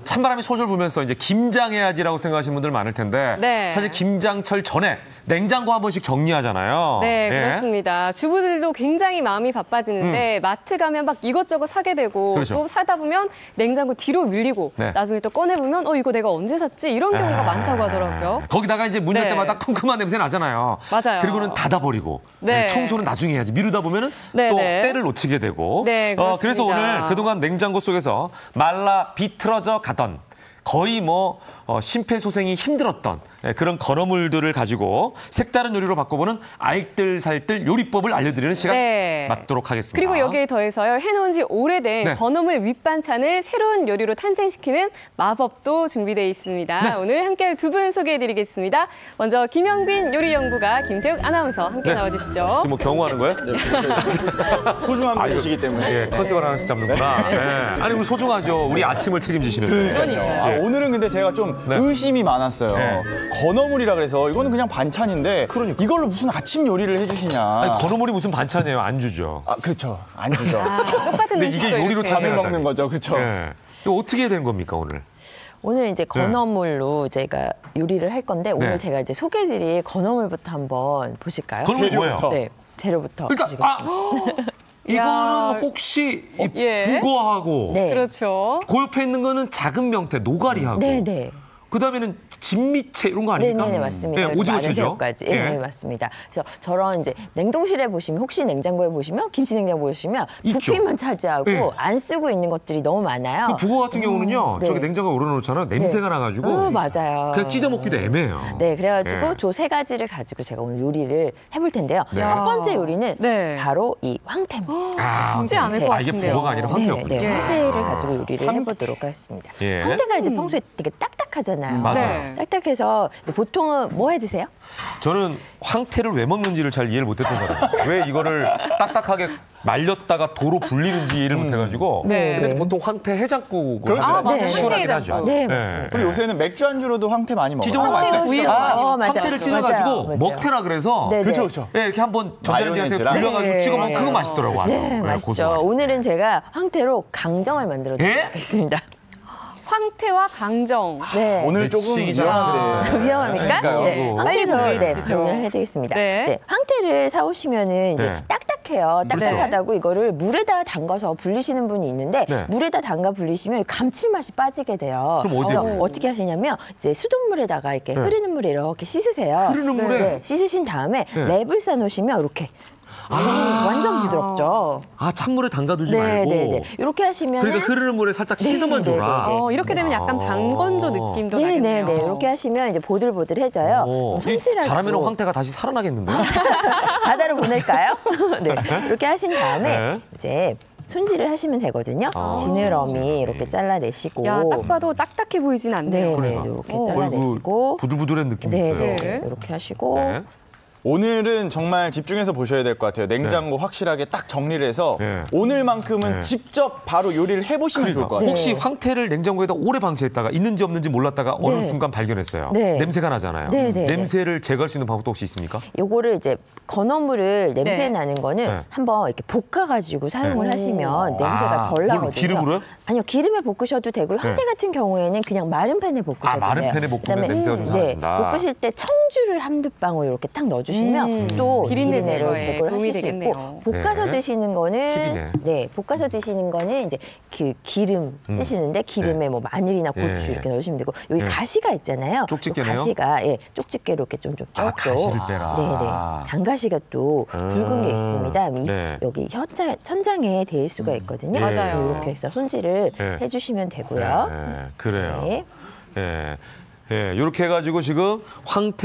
찬바람이 솔솔 불면서 이제 김장해야지라고 생각하시는 분들 많을 텐데 네. 사실 김장철 전에 냉장고 한 번씩 정리하잖아요. 네, 예. 그렇습니다. 주부들도 굉장히 마음이 바빠지는데 마트 가면 막 이것저것 사게 되고 그렇죠. 또 사다 보면 냉장고 뒤로 밀리고 네. 나중에 또 꺼내보면 이거 내가 언제 샀지? 이런 경우가 많다고 하더라고요. 거기다가 이제 문 열 네. 때마다 쿰쿰한 냄새 나잖아요. 맞아요. 그리고는 닫아버리고 네. 청소는 나중에 해야지. 미루다 보면은 네, 또 네. 때를 놓치게 되고. 네, 그렇습니다. 그래서 오늘 그동안 냉장고 속에서 말라 비틀어져 가던 거의 뭐 심폐소생이 힘들었던 그런 건어물들을 가지고 색다른 요리로 바꿔보는 알뜰살뜰 요리법을 알려드리는 시간 네. 맞도록 하겠습니다. 그리고 여기에 더해서요. 해놓은 지 오래된 네. 건어물 밑반찬을 새로운 요리로 탄생시키는 마법도 준비되어 있습니다. 네. 오늘 함께할 두 분 소개해드리겠습니다. 먼저 김영빈 요리연구가 김태욱 아나운서 함께 네. 나와주시죠. 지금 뭐 경호하는 거예요? 소중한 분이시기 때문에. 예, 컨셉을 하나씩 잡는구나. 예. 아니, 우리 소중하죠. 우리 아침을 책임지시는데. 그러니까요. 오늘은 근데 제가 좀 네. 의심이 많았어요. 네. 건어물이라 그래서 이거는 그냥 반찬인데 그러니까. 이걸로 무슨 아침 요리를 해주시냐. 아니, 건어물이 무슨 반찬이에요? 안주죠. 아, 그렇죠. 안 주죠. 똑같은 근데 이게 음식도 요리로 이렇게. 다 밥을 먹는 거죠. 그렇죠. 예. 이거 어떻게 해야 되는 겁니까, 오늘? 오늘 이제 건어물로 제가 요리를 할 건데 오늘 제가 이제 소개해드릴 건어물부터 한번 보실까요? 건어물 뭐예요? 재료부터. 네, 재료부터 일단 보시겠습니다. 이거는 혹시 이 예. 북어하고 네. 그렇죠. 그 옆에 있는 거는 작은 명태 노가리하고 네, 네. 그다음에는 진미채 이런 거 아닙니까? 네네 맞습니다. 네, 오징어 많은 채죠. 새우까지. 네, 맞습니다. 그래서 저런 이제 냉동실에 보시면 혹시 냉장고에 보시면 김치 냉장고 보시면 있죠. 부피만 차지하고 네. 안 쓰고 있는 것들이 너무 많아요. 그 북어 같은 경우는요. 네. 저기 냉장고에 오려놓잖아요. 냄새가 나가지고 맞아요. 그냥 찢어 먹기도 애매해요. 네, 그래가지고 네. 저 세 가지를 가지고 제가 오늘 요리를 해볼 텐데요. 네. 첫 번째 요리는 네. 바로 이 황태입니다. 쉽지 않을 것 이게 같은데요. 북어가 아니라 황태였군요. 네, 예. 황태를 가지고 요리를 해보도록 하겠습니다. 예. 황태가 이제 평소에 되게 딱딱하잖아요. 딱딱하잖아요. 맞아요. 네. 딱딱해서 이제 보통은 뭐 해 드세요? 저는 황태를 왜 먹는지를 잘 이해를 못했던 사람이에요. 왜 이거를 딱딱하게 말렸다가 도로 불리는지 이해를 못해가지고. 네. 근데 보통 황태 해장국을 그렇죠. 하죠. 아, 맞아요. 시원하긴 황태 하죠. 해장국. 네, 맞습니다. 그리고 요새는 맥주 안주로도 황태 많이 먹어요. 찢어먹으면 맛있어요. 우유. 맞아요. 황태를 찢어가지고 맞아요. 먹태라 그래서 네, 그렇죠, 네. 그렇죠. 네, 이렇게 한번 전자레인지한테 마요네즈랑? 불려가지고 네, 찍어 먹으면 맞아요. 그거 맛있더라고요. 아주. 네, 맛있죠. 고소하게. 오늘은 제가 황태로 강정을 만들어 예? 드리겠습니다. 황태와 강정. 네. 오늘 조금 미치기잖아. 위험합니까? 그러니까요. 네. 빨리 황태로 보여주시죠. 정리를 해드리겠습니다. 네. 이제 황태를 사오시면은 이제 네. 딱딱해요. 딱딱하다고 이거를 물에다 담가서 불리시는 분이 있는데 네. 물에다 담가 불리시면 감칠맛이 빠지게 돼요. 그럼 어디에 그래서 불려요? 어떻게 하시냐면 이제 수돗물에다가 이렇게 네. 흐르는 물에 이렇게 씻으세요. 흐르는 물에? 네. 씻으신 다음에 네. 랩을 싸놓으시면 이렇게 완전 부드럽죠. 아, 찬물에 담가두지 말고. 네. 이렇게 하시면 그러니까 흐르는 물에 살짝 씻어만 네, 줘라. 네, 네. 이렇게 되면 약간 방건조 느낌도 나겠네요. 네네네. 이렇게 하시면 이제 보들보들해져요. 오, 이 손질하고 잘하면 황태가 다시 살아나겠는데요? 바다로 보낼까요? 네. 이렇게 하신 다음에 네. 이제 손질을 하시면 되거든요. 아, 지느러미 이렇게 잘라내시고. 야, 딱 봐도 딱딱해 보이진 네, 않네요. 네, 그러니까. 이렇게 어, 잘라내시고. 부들부들한 느낌이 네, 있어요. 네, 네. 이렇게 하시고. 네. 오늘은 정말 집중해서 보셔야 될 것 같아요. 냉장고 확실하게 딱 정리를 해서 네. 오늘만큼은 네. 직접 바로 요리를 해보시면 좋을 것 같아요. 혹시 황태를 냉장고에다 오래 방치했다가 있는지 없는지 몰랐다가 어느 네. 순간 발견했어요. 네. 냄새가 나잖아요. 네, 네, 냄새를 제거할 수 있는 방법도 혹시 있습니까? 요거를 이제 건어물을 냄새 네. 나는 거는 네. 한번 이렇게 볶아가지고 사용을 네. 하시면 냄새가 아, 덜 뭘로, 나거든요. 기름으로요? 아니요, 기름에 볶으셔도 되고요. 황태 네. 같은 경우에는 그냥 마른 팬에 볶으셔도 돼요. 마른 팬에 볶으면 그다음에 냄새가 좀 사라진다. 네, 볶으실 때 청주를 한두 방울 이렇게 딱 넣어주시면 또 비린내 비린내를 제거에 제거를 도움이 하실 수 되겠네요. 있고 볶아서 네. 드시는 거는 팁이네. 네, 볶아서 드시는 거는 이제 그 기름 쓰시는데 기름에 뭐 마늘이나 고추 네. 이렇게 넣으시면 되고 여기 네. 가시가 있잖아요. 쪽집게네요? 가시가 쪽집게로 이렇게 좀 아, 가시를 빼라. 네네. 장가시가 또 굵은 게 있습니다. 네. 여기 천장에 대일 수가 있거든요. 네. 맞아요. 이렇게 해서 손질을 네. 해주시면 되고요. 네, 그래요. 네. 예. 예, 이렇게 해가지고 지금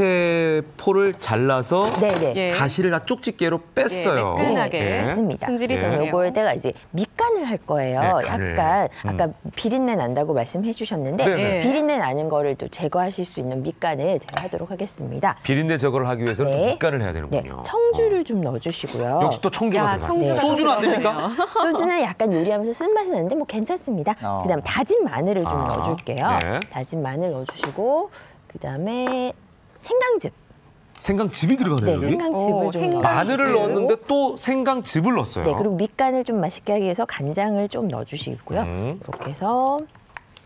황태포를 잘라서 네네. 예. 가시를 다 쪽집게로 뺐어요. 예, 매끈하게. 예. 맞습니다. 손질이 예. 되네요. 요걸 때가 이제 밑간을 할 거예요. 네, 간을. 약간 아까 비린내 난다고 말씀해 주셨는데 네네. 비린내 나는 거를 또 제거하실 수 있는 밑간을 제가 하도록 하겠습니다. 비린내 제거를 하기 위해서는 또 네. 밑간을 해야 네, 되는군요. 청주를 좀 넣어주시고요. 역시 또 청주가 야, 들어가요. 청주가 소주는 안 들어가네요. 됩니까? 소주는 약간 요리하면서 쓴맛이 나는데 뭐 괜찮습니다. 어. 그다음 다진 마늘을 좀 아, 넣어줄게요. 네. 다진 마늘 넣어주시고 그다음에 생강즙. 생강즙이 들어가네요. 네, 여기? 생강즙을 좀 생강즙. 마늘을 넣어주시고. 넣었는데 또 생강즙을 넣었어요. 네, 그리고 밑간을 좀 맛있게 하기 위해서 간장을 좀 넣어주시고요. 이렇게 해서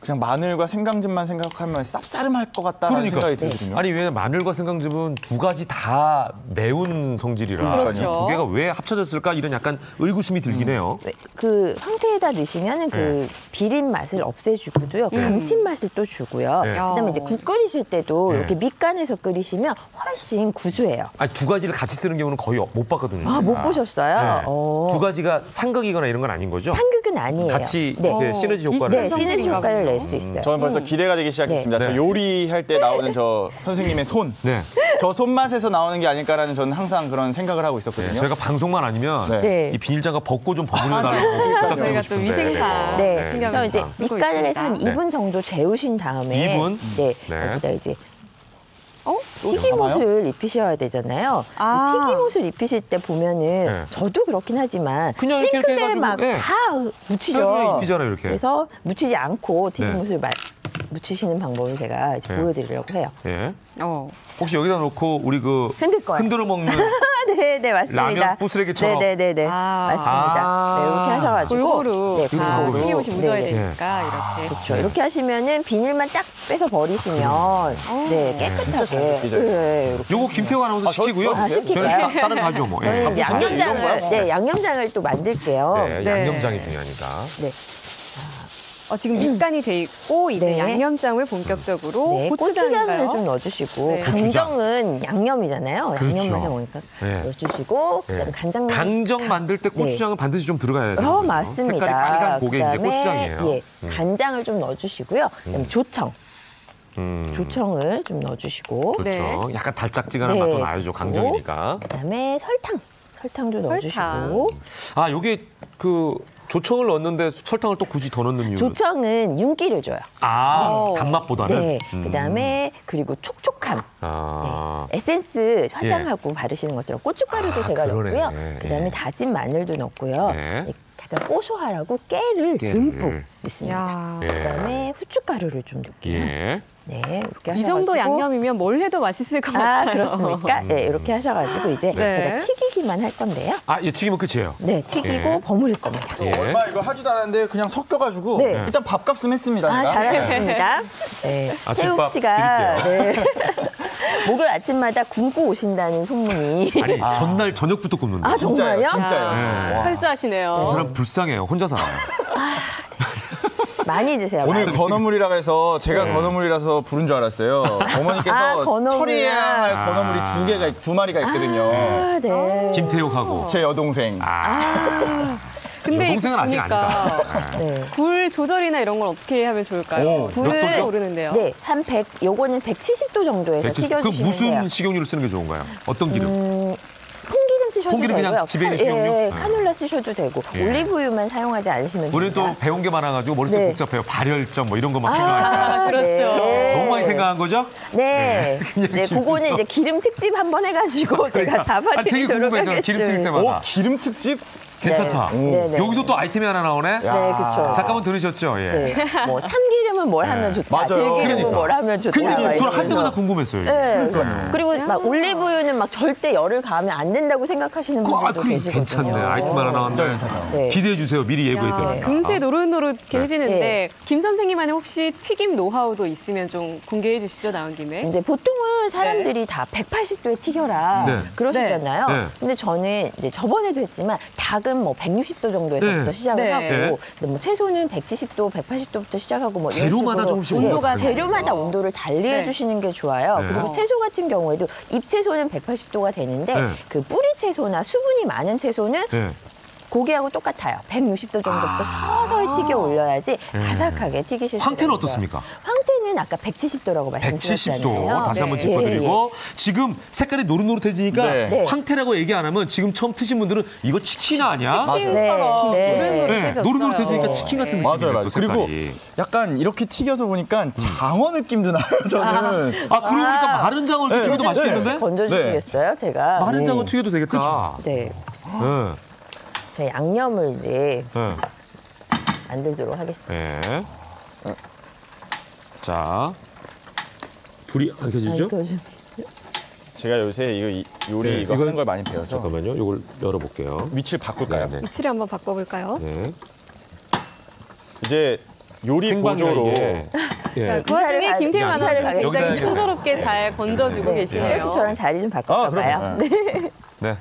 그냥 마늘과 생강즙만 생각하면 쌉싸름할 것 같다는 그러니까. 생각이 들거든요. 아니 왜 마늘과 생강즙은 두 가지 다 매운 성질이라 그렇죠. 이 두 개가 왜 합쳐졌을까 이런 약간 의구심이 들긴 해요. 그 황태에다 넣으시면은 그 비린 맛을 없애주고도요, 감칠맛을 또 주고요. 네. 그다음에 이제 국 끓이실 때도 네. 이렇게 밑간에서 끓이시면 훨씬 구수해요. 아니 두 가지를 같이 쓰는 경우는 거의 못 봤거든요. 아, 못 보셨어요? 네. 어. 두 가지가 상극이거나 이런 건 아닌 거죠? 상극은 아니에요. 같이 네. 이렇게 시너지 효과를 네, 낼 수 시너지 성질인가 효과를 낼 보네요. 수 있어요. 저는 벌써 기대가 되기 시작했습니다. 네. 저 요리할 때 나오는 저 선생님의 손. 네. 저 손맛에서 나오는 게 아닐까라는 저는 항상 그런 생각을 하고 네, 있었거든요. 저희가 방송만 아니면 네. 네. 이 비닐장갑 벗고 좀 버무려달라고 부탁드리고 저희가 또 싶은데. 위생상 네, 신경을 그래서 이제 쓰고 밑간을 해서 한 있습니다. 2분 정도 재우신 다음에 2분? 네, 네. 여기다 이제 어? 튀김옷을 입히셔야 되잖아요. 아. 이 튀김옷을 입히실 때 보면은 네. 저도 그렇긴 하지만 그냥 이렇게 싱크대에 해가지고, 막 네. 다 묻히죠. 그냥 입히잖아요, 이렇게. 그래서 묻히지 않고 튀김옷을 묻히시는 방법을 제가 이제 네. 보여드리려고 해요. 예. 어. 혹시 여기다 놓고 우리 그 흔들 거예요. 흔들어 먹는 네, 네, 맞습니다. 라면 부스레기처럼. 네네네. 아. 맞습니다. 아. 네, 이렇게 하셔가지고. 골고루 네, 다 골고루. 튀김옷이 묻어야 네, 네. 되니까 이렇게. 그렇죠. 이렇게 하시면은 비닐만 딱 빼서 버리시면 네, 진짜 잘 깨끗하게. 느끼죠, 이거. 네, 이렇게. 요거 김태호 아나운서 시키고요. 아, 시킬까요? 저희는 다른 거 하죠, 뭐. 예. 저희는 이제 이런 거야, 양념장을 뭐. 네, 양념장을 또 만들게요. 네, 네. 양념장이 중요하니까. 네. 지금 밑간이 돼 있고 이제 네. 양념장을 본격적으로 네, 고추장을 고추장인가요? 좀 넣어주시고 네. 강정은 양념이잖아요. 그렇죠. 양념 맛에 오니까 네. 넣어주시고 그다음에 간장 강정 만들 때 고추장은 반드시 좀 들어가야 돼요. 맞습니다. 색깔이 빨간 고게 이제 그다음에, 고추장이에요. 예, 간장을 좀 넣어주시고요. 그다음에 조청, 조청을 좀 넣어주시고 좋죠. 네. 약간 달짝지근한 네. 맛도 나야죠. 강정이니까. 그다음에 설탕도 넣어주시고 설탕. 아, 요게 그 조청을 넣었는데 설탕을 또 굳이 더 넣는 이유는? 조청은 윤기를 줘요. 단맛보다는? 네. 그다음에 그리고 촉촉함. 아. 네. 에센스 화장하고 바르시는 것처럼 고춧가루도 제가 그러네. 넣고요. 그다음에 예. 다진 마늘도 넣고요. 네. 약간 고소하라고 깨를 듬뿍 넣습니다. 야. 예. 그다음에 후춧가루를 좀 넣을게요. 예. 네, 이렇게 이 정도 하셔가지고. 양념이면 뭘 해도 맛있을 것 아, 같아요. 그렇습니까? 네, 이렇게 하셔가지고 이제 네. 제가 튀기기만 할 건데요. 아, 이 튀기면 끝이에요? 네, 튀기고 예. 버무릴 겁니다. 예. 얼마 이거 하지도 않았는데 그냥 섞여가지고 네. 일단 밥값은 했습니다. 아, 내가. 잘하셨습니다. 네, 태욱 아침밥 씨가 네. 목요일 아침마다 굶고 오신다는 소문이. 아니, 전날 저녁부터 굽는데. 아, 정말요? 진짜요. 야, 네. 철저하시네요. 이 사람 불쌍해요. 혼자 살아요. 많이 드세요. 오늘 많이. 건어물이라 해서 제가 건어물이라서 부른 줄 알았어요. 어머니께서 아, 건어물이야. 처리해야 할 건어물이 두 마리가 있거든요. 아, 네. 김태욱하고. 제 여동생. 근데 동생은 아직 보니까 아니다. 네. 불 조절이나 이런 걸 어떻게 하면 좋을까요? 오, 몇 불을 도죠? 오르는데요. 네, 한 100, 요거는 170도 정도에서 170. 그 튀겨주시면 무슨 돼요. 식용유를 쓰는 게 좋은가요? 어떤 기름? 콩기름 쓰셔도 콩기름 되고요. 그냥 집에 있는 식용유? 예, 네. 카놀라 쓰셔도 되고 예. 올리브유만 사용하지 않으시면 우리는 됩니다. 또 배운 게 많아가지고 머릿속이 네. 복잡해요. 발열점 뭐 이런 거만 생각하니까. 아, 그렇죠. 네. 너무 많이 생각한 거죠? 네. 그냥 네, 집에서. 그거는 이제 기름 특집 한번 해가지고 제가 아니, 되게 잡아드리도록 궁금해서 기름 튀길 하겠습니다. 때마다. 기름 특집? 괜찮다. 네, 네. 여기서 또 아이템이 하나 나오네? 네, 그렇죠. 잠깐만 들으셨죠? 예. 네. 뭐 참기름은 뭘 하면 좋다. 맞아요. 들기름은 그러니까. 뭘 하면 좋다. 근데 막 저는 할 이러면서. 때마다 궁금했어요. 이게. 네. 그리고 막 올리브유는 막 절대 열을 가하면 안 된다고 생각하시는 분들도 계시거든요. 괜찮네. 아이템 하나 나왔네. 네. 기대해 주세요. 미리 예고해 드립니다. 금세 노릇노릇 해지는데 네. 김 선생님만의 혹시 튀김 노하우도 있으면 좀 공개해 주시죠, 나온 김에. 이제 보통은 사람들이 다 180도에 튀겨라 네. 그러시잖아요. 네. 근데 저는 이제 저번에도 했지만 닭은 뭐 160도 정도에서부터 네. 시작을 네. 하고, 네. 근데 뭐 채소는 170도, 180도부터 시작하고 뭐 이런 재료마다 식으로 조금씩 온도가 다르죠. 재료마다 온도를 달리해 네. 주시는 게 좋아요. 네. 그리고 채소 같은 경우에도 잎채소는 180도가 되는데 네. 그 뿌리 채소나 수분이 많은 채소는 네. 고기하고 똑같아요. 160도 정도부터 서서히 튀겨 올려야지 바삭하게 튀기실 수 황태는 있어요. 어떻습니까? 황태는 아까 170도라고 170도 말씀드렸잖아요. 다시 한번 네. 짚어드리고 지금 색깔이 노릇노릇해지니까 네. 황태라고 얘기 안 하면 지금 처음 트신 분들은 이거 치킨 아니야? 치킨처럼 네. 노릇노릇해졌어요. 노릇노릇해지니까 치킨 같은 느낌이 맞아요, 맞아요. 또 색깔이. 그리고 약간 이렇게 튀겨서 보니까 장어 느낌도 나요, 저는. 아 그러고 보니까 마른 장어 네. 튀겨도 네. 맛있겠는데? 건져주시겠어요, 제가? 마른 장어 튀겨도 되겠다. 네. 네. 제 양념을 이제 네. 만들도록 하겠습니다. 네. 자, 불이 안 켜지죠? 이거 좀- 제가 요새 요리 네, 이거 이걸- 하는 걸 많이 배워서 잠깐만요. 이걸 열어볼게요. 위치를 바꿀까요? 네, 네. 위치를 한번 바꿔볼까요? 네. 이제 요리 보조로 예. 그 와중에 이사를 김태형 가- 아나운서가 이사를 굉장히 가겠습니다. 순조롭게 잘 건져주고 네. 계시네요. 혹시 저랑 자리 좀 바꿀까 봐요. 그럼요. 네.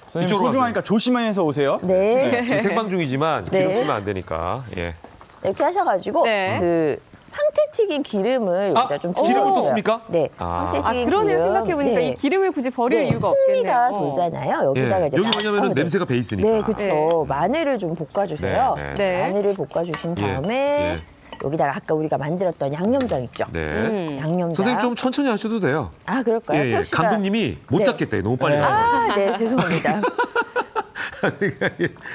선생님 이쪽으로 소중하니까 조심해서 오세요. 네. 지금 생방 중이지만 네. 기름 튀면 안 되니까. 예. 이렇게 하셔가지고 네. 그 황태 튀긴 기름을 아, 여기다 좀 기름을 주워요. 또 씁니까? 네. 아. 황태 아, 튀긴 그러네요. 기름. 생각해보니까 네. 이 기름을 굳이 버릴 네, 이유가 풍미가 없겠네요. 돌잖아요. 여기다가 예. 이제 여기 왜냐면 네. 냄새가 배 있으니까. 네, 그렇죠. 마늘을 좀 볶아주세요. 네, 네. 마늘을 볶아주신 예, 다음에 예. 여기다가 아까 우리가 만들었던 양념장 있죠. 네. 양념장. 선생님 좀 천천히 하셔도 돼요. 아, 그럴까요? 예, 예. 태욱 씨가- 감독님이 못 네. 잡겠대요. 너무 빨리 가요. 아, 네, 죄송합니다.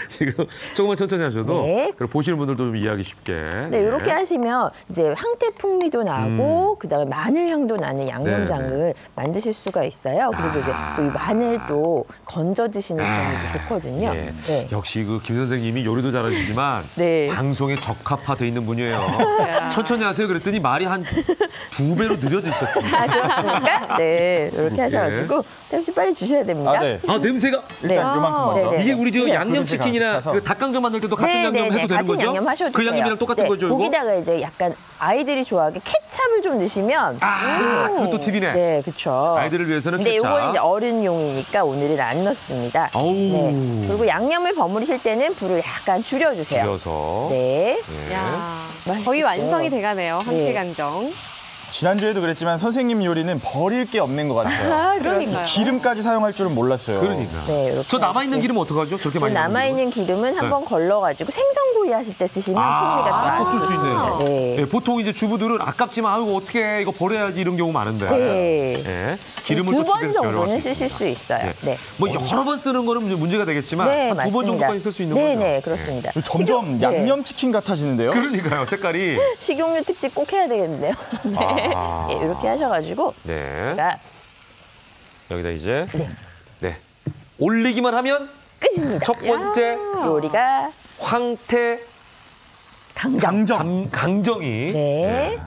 지금 조금만 천천히 하셔도 네. 그리고 보시는 분들도 좀 이해하기 쉽게. 네, 이렇게 하시면 이제 황태 풍미도 나고 그다음에 마늘 향도 나는 양념장을 네, 만드실 수가 있어요. 그리고 이제 이 마늘도 건져 드시는 재미도 좋거든요. 예. 네. 역시 그 김 선생님이 요리도 잘하시지만 네. 방송에 적합화돼 있는 분이에요. 천천히 하세요. 그랬더니 말이 한 2배로 느려져 있었습니다. 아, 그렇습니까? 네, 이렇게 하셔가지고 태욱 씨 빨리 주셔야 됩니다. 아, 네. 아 냄새가 일단 요만큼 먼저. 네, 네. 이게 우리 저 그죠? 양념치킨이나 그릇에 그 닭강정 만들 때도 같은 네, 양념 네, 해도 네. 되는 같은 거죠? 양념 하셔도 그 돼요. 양념이랑 똑같은 네, 거죠, 이거? 거기다가 이제 약간 아이들이 좋아하게 케찹을 좀 넣으시면 아, 그것도 팁이네. 네, 그렇죠. 아이들을 위해서는 근데 케찹. 이거는 이제 어른용이니까 오늘은 안 넣습니다. 아우. 네. 그리고 양념을 버무리실 때는 불을 약간 줄여주세요. 줄여서. 네. 예. 야, 맛있겠죠. 거의 완성이 돼가네요. 네. 황태강정. 지난주에도 그랬지만 선생님 요리는 버릴 게 없는 것 같아요. 그러니까요. 기름까지 사용할 줄은 몰랐어요. 그러니까. 네, 이렇게 저 남아있는 기름 어떡하죠? 저렇게 많이 남아있는 기름은 한번 걸러가지고 생선구이 하실 때 쓰시면 풍미가 또 쓸 수 있네요. 네. 네, 보통 이제 주부들은 아깝지만 아이고 어떻게 이거 버려야지 이런 경우 많은데. 네. 네, 기름을 두 또 번 집에서 여러 번 정도는 쓸 수 쓰실 있습니다. 수 있어요. 네. 뭐 여러 번 쓰는 거는 문제가 되겠지만 네, 한 두 번 맞습니다. 정도까지 쓸 수 있는 거죠. 네, 그렇습니다. 점점 네. 양념치킨 같아지는데요. 그러니까요, 색깔이. 식용유 특집 꼭 해야 되겠는데요. 네. 아. 네, 이렇게 하셔가지고 네. 제가 여기다 이제 네. 올리기만 하면 끝입니다. 첫 번째 요리가 황태 강정이 네.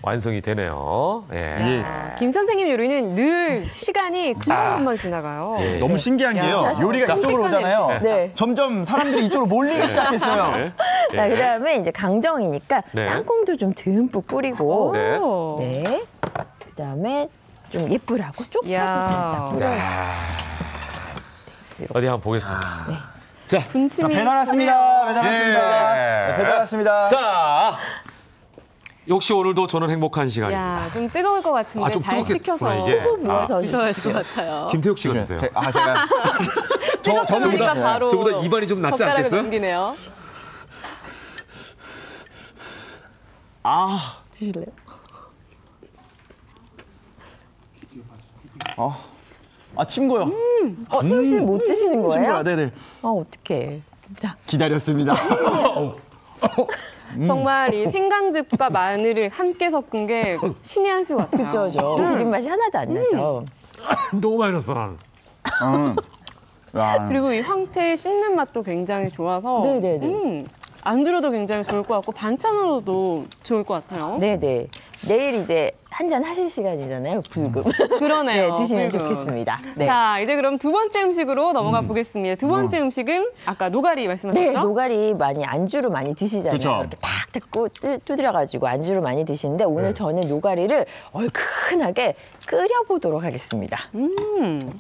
완성이 되네요. 예. 김 선생님 요리는 늘 시간이 금방 지나가요. 예. 너무 신기한 게요. 요리가 이쪽으로 오잖아요. 네. 점점 사람들이 이쪽으로 몰리기 시작했어요. 네. 자, 그다음에 이제 강정이니까 네. 땅콩도 좀 듬뿍 뿌리고 네. 오. 네. 그다음에 좀 예쁘라고 쪽파도 이야. 좀 뿌려요. 어디 한번 보겠습니다. 자, 군침이 배달 왔습니다. 배달 예. 왔습니다. 네, 배달 왔습니다. 자, 역시 오늘도 저는 행복한 시간입니다. 야, 좀 뜨거울 것 같은데 아, 좀 잘 뜨겁겠구나, 식혀서 이게. 부어서 드셔야 할 것 같아요. 김태욱 씨가 드세요. 제가 뜨거우니까 바로 저보다 입안이 좀 낫지 젓가락을 않겠어요? 넘기네요. 드실래요? 침고요. 태욱 씨는 못 드시는 거예요? 침고요. 네네. 어떡해. 자, 기다렸습니다. 정말 이 생강즙과 마늘을 함께 섞은 게 신의 한 수 같아요. 그죠, 저 비린 맛이 하나도 안 나죠. 너무 많이 넣었어, 나는. 와. 그리고 이 황태 씹는 맛도 굉장히 좋아서 네네네. 안주로도 굉장히 좋을 것 같고 반찬으로도 좋을 것 같아요. 네네. 내일 이제 한잔 하실 시간이잖아요, 불금. 그러네요. 네, 드시면 불금. 좋겠습니다. 네. 자, 이제 그럼 두 번째 음식으로 넘어가 보겠습니다. 두 번째 음식은 아까 노가리 네, 말씀하셨죠? 노가리 많이 안주로 많이 드시잖아요. 그쵸. 이렇게 탁 뜯고 두드려가지고 안주로 많이 드시는데 오늘 저는 노가리를 얼큰하게 끓여보도록 하겠습니다.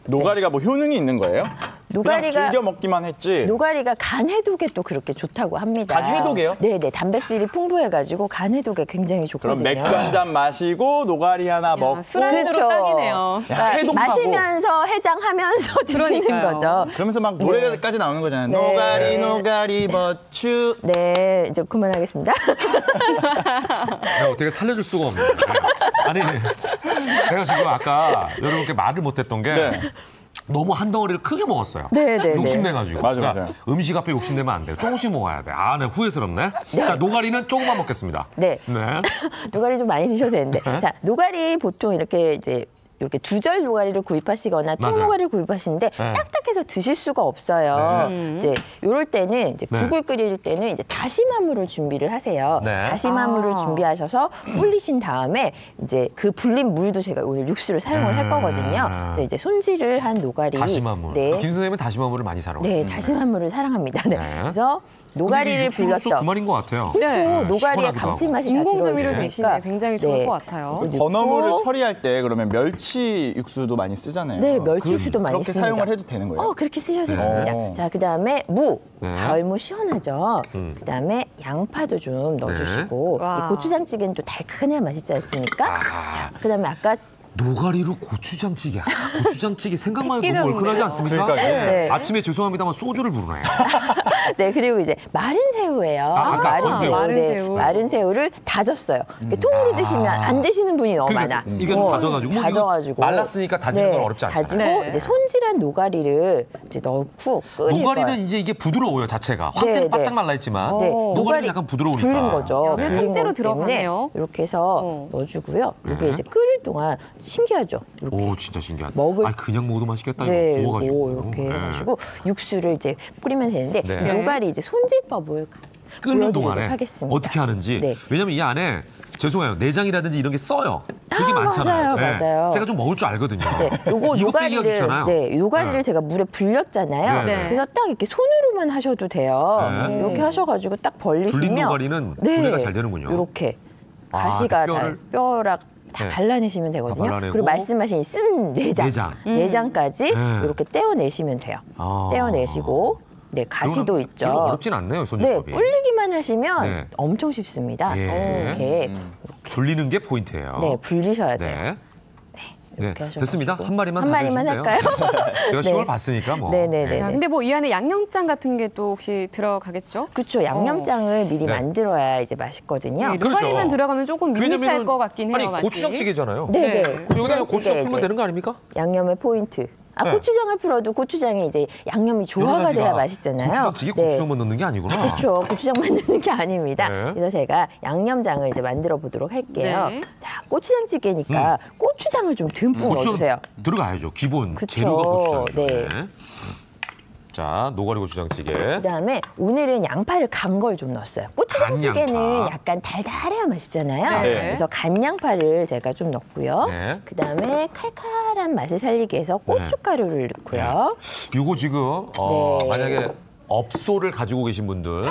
노가리가 뭐 효능이 있는 거예요? 그냥 즐겨 먹기만 했지. 노가리가 간 해독에 또 그렇게 좋다고 합니다. 간 해독에요? 네네, 단백질이 풍부해가지고 간 해독에 굉장히 그럼 좋거든요. 맥주 한 잔 마시고 노가리 하나 먹고 술안주로 그렇죠. 딱이네요. 야, 해독하고. 마시면서 해장하면서 드시는 그러니까요. 거죠. 그러면서 막 노래까지 나오는 거잖아요. 네. 노가리 노가리 버추. 네, 이제 그만하겠습니다. 내가 어떻게 살려줄 수가 없네. 아니, 내가 지금 아까 여러분께 말을 못했던 게 네. 너무 한 덩어리를 크게 먹었어요. 네. 욕심내가지고. 맞아, 그러니까 맞아요. 음식 앞에 욕심내면 안 돼요. 조금씩 먹어야 돼. 아, 네, 후회스럽네. 자, 노가리는 조금만 먹겠습니다. 네. 네. 노가리 좀 많이 드셔도 되는데. 자, 노가리 보통 이렇게 두 절 노가리를 구입하시거나 맞아요. 통노가리를 구입하시는데 네. 딱딱해서 드실 수가 없어요. 이제 요럴 때는 이제 네. 국을 끓일 때는 이제 다시마물을 준비를 하세요. 네. 다시마물을 준비하셔서 불리신 다음에 이제 그 불린 물도 제가 오늘 육수를 사용을 할 거거든요. 그래서 이제 손질을 한 노가리. 다시마물. 네. 김 선생님은 다시마물을 많이 사랑하시죠. 네, 다시마물을 사랑합니다. 네. 네. 그래서 노가리를 불렸죠. 그만인 것 같아요. 그렇죠. 네. 노가리의 시원하기도 감칠맛이 다 인공조미료 들어있으니까. 대신에 굉장히 좋을 네. 것 같아요. 넣고 건어물을 처리할 때 그러면 멸치 육수도 많이 쓰잖아요. 네, 멸치 육수도 많이 그렇게 씁니다. 사용을 해도 되는 거예요? 그렇게 쓰셔도 네. 됩니다. 자, 그다음에 무. 네. 가을무 시원하죠. 그다음에 양파도 좀 넣어주시고 와. 이 고추장찌개는 또 달큰해야 맛있지 않습니까? 자, 그다음에 아까 노가리로 고추장찌개. 고추장찌개 생각만 해도 너무 획기적인데요. 얼큰하지 않습니까? 그러니까요. 네. 아침에 죄송합니다만 소주를 부르네요. 네, 그리고 이제 마른 새우예요. 아까 마른 건새우. 새우. 마른 네, 새우. 마른 새우를 다졌어요. 통으로 드시면 안 드시는 분이 너무 많아. 이게 다져가지고. 뭐 이거 다져가지고. 말랐으니까 다지는 건 어렵지 않잖아요. 다지고 네. 이제 손질한 노가리를 이제 넣고 끓일 노가리는 거예요. 이제 이게 부드러워요, 자체가. 황태는 네, 바짝 네. 말라있지만 네, 노가리는 약간 부드러우니까. 불린 거죠. 양을 불린 통째로 거기 때문에 들어가네요. 이렇게 해서 넣어주고요. 이게 네. 이제 끓일 동안 신기하죠. 이렇게. 오, 진짜 신기하다. 먹을- 아니, 그냥 먹어도 맛있겠다. 네, 이거 구워가지고. 이렇게 네. 해가지고 육수를 이제 뿌리면 되는데 네. 노가리 이제 손질법을 끓는 보여드리도록 동안에 하겠습니다. 어떻게 하는지. 네. 왜냐면 이 안에 죄송해요. 내장이라든지 이런 게 써요. 되게 많잖아요. 맞아요, 맞아요. 제가 좀 먹을 줄 알거든요. 네, 요거 이거 빼기가 귀찮아요. 노가리를 네. 제가 물에 불렸잖아요. 네, 네. 그래서 딱 이렇게 손으로만 하셔도 돼요. 네. 이렇게 하셔가지고 딱 벌리시면 불린 노가리는 분해가 잘 되는군요. 이렇게 아, 가시가 뼈를- 뼈락 다 네. 발라내시면 되거든요. 발라내고. 그리고 말씀하신 쓴 내장, 내장까지 네. 이렇게 떼어내시면 돼요. 아. 떼어내시고 네, 가시도 별로 있죠. 어렵진 않네요, 네, 손질법이. 불리기만 하시면 네. 엄청 쉽습니다. 예. 이렇게 불리는 게 포인트예요. 네, 불리셔야 돼요. 네. 네, 이렇게 하셔가지고. 됐습니다. 한 마리만 한 마리만 다 할까요? 제가 시험을 봤으니까 뭐. 네네네. 야, 근데 뭐 이 안에 양념장 같은 게 또 혹시 들어가겠죠? 그렇죠. 양념장을 미리 네. 만들어야 이제 맛있거든요. 네, 그렇죠. 노가리만 들어가면 조금 밋밋할 왜냐면은 것 같긴 해요. 아니 맛이. 고추장찌개잖아요. 네, 네. 네. 그럼 여기다 고추장 고추장찌개 풀면 이제 되는 거 아닙니까? 양념의 포인트. 네. 고추장을 풀어도 고추장에 이제 양념이 여러 조화가 가지가 돼야 맛있잖아요. 고추장찌개 네. 고추장만 넣는 게 아니구나. 그렇죠. 고추장만 넣는 게 아닙니다. 네. 그래서 제가 양념장을 이제 만들어 보도록 할게요. 네. 자, 고추장찌개니까 고추장을 좀 듬뿍 고추장 넣어주세요. 들어가야죠. 기본 그쵸. 재료가 고추장이죠. 네. 자, 노가리 고추장찌개. 그다음에 오늘은 양파를 간 걸 좀 넣었어요. 고추장찌개는 양파. 약간 달달해야 맛있잖아요. 네. 그래서 간 양파를 제가 좀 넣고요. 네. 그다음에 칼칼한 맛을 살리기 위해서 고춧가루를 넣고요. 요거 지금 네. 만약에 업소를 가지고 계신 분들,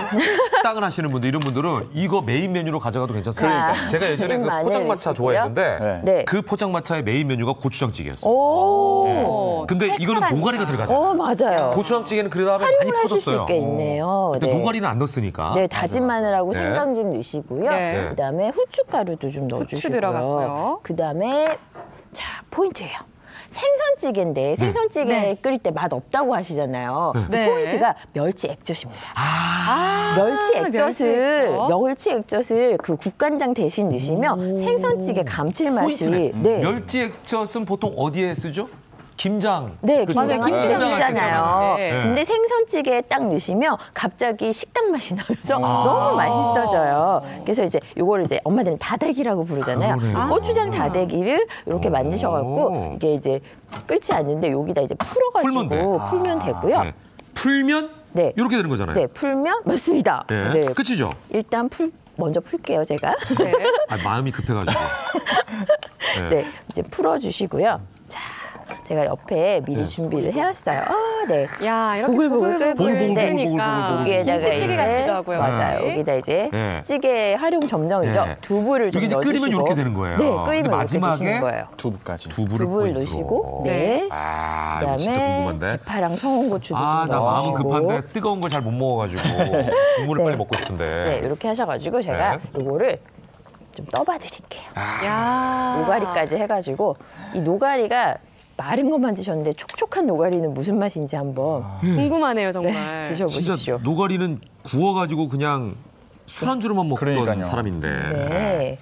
식당을 하시는 분들 이런 분들은 이거 메인 메뉴로 가져가도 괜찮습니다. 그러니까. 제가 예전에 그 마늘 포장마차 넣으시고요. 좋아했는데 네. 네. 그 포장마차의 메인 메뉴가 고추장찌개였어요. 오. 근데 이거는 칼칼하니까. 노가리가 들어가잖아요. 맞아요. 고추장찌개는 그래도 많이 활용을 하실 수 퍼졌어요. 있게 있네요. 근데 네. 노가리는 안 넣었으니까. 네, 다진 마늘하고 네. 생강즙 넣으시고요. 네. 그다음에 후춧가루도 좀 넣어주시고요. 들어갔고요. 그다음에 자, 포인트예요. 생선찌개인데 생선찌개 네. 끓일 때 맛 없다고 하시잖아요. 그 네. 포인트가 멸치 액젓입니다. 아, 멸치 멸치 액젓을 그 국간장 대신 넣으시면 생선찌개 감칠맛이 포인트네. 네. 멸치 액젓은 보통 어디에 쓰죠? 김장. 네, 그죠? 맞아요. 김치장 김장할 때 김치잖아요. 네. 네. 근데 생선찌개에 딱 넣으시면 갑자기 식당 맛이 나면서 너무 맛있어져요. 그래서 이제 요거를 이제 엄마들은 다대기라고 부르잖아요. 그러네요. 고추장 다대기를 이렇게 만드셔갖고 이게 이제 끓지 않는데 여기다 이제 풀면 돼. 풀어가지고 풀면 되고요. 네. 풀면 네. 이렇게 되는 거잖아요. 네, 풀면 맞습니다. 네. 네. 끝이죠? 일단 먼저 풀게요, 제가. 네. 아, 마음이 급해가지고. 네, 이제 풀어주시고요. 자, 제가 옆에 미리 준비를 해왔어요. 네. 야, 이렇게 보글보글 보글보글 보글보글 끓으니까 여기에다가 김치찌개 이제 같기도 하고요. 맞아요. 네. 여기다 이제 네. 찌개 활용 점정이죠. 네. 두부를 좀 여기 이제 넣어주시고. 끓이면 이렇게 되는 거예요. 네, 근데 끓이면 이렇게 마지막에 드시는 거예요. 두부까지. 두부를 두부를 포인트로. 넣으시고, 네. 네. 아, 이거 진짜 그다음에 궁금한데. 대파랑 청양고추도 아, 좀 나 마음은 넣으시고. 급한데 뜨거운 걸 잘 못 먹어가지고 국물을 네. 빨리 먹고 싶은데. 네, 이렇게 하셔가지고 제가 네. 이거를 좀 떠봐드릴게요. 야. 노가리까지 해가지고 이 노가리가 마른 것만 드셨는데 촉촉한 노가리는 무슨 맛인지 한번 궁금하네요, 정말. 드셔보십시오. 진짜 노가리는 구워가지고 그냥 술안주로만 먹던 그러니까요. 사람인데. 네.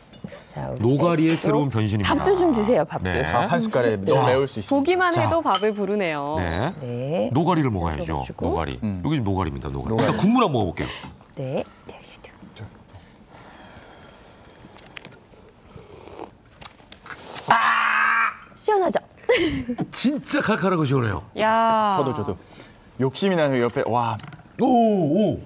자, 우리 노가리의 셋도 새로운 변신입니다. 밥도 좀 드세요, 밥도. 네. 밥 한 숟갈에 너무 매울 수 있습니다. 보기만 해도 밥을 부르네요. 네. 네. 노가리를 먹어야죠. 먹어주고. 노가리. 여기 지금 노가리입니다. 노가리. 일단 국물 한번 먹어볼게요. 네. 대시죠. 시원하죠? 진짜 칼칼하고 시원해요. 야. 저도. 욕심이 나서 옆에 와. 오.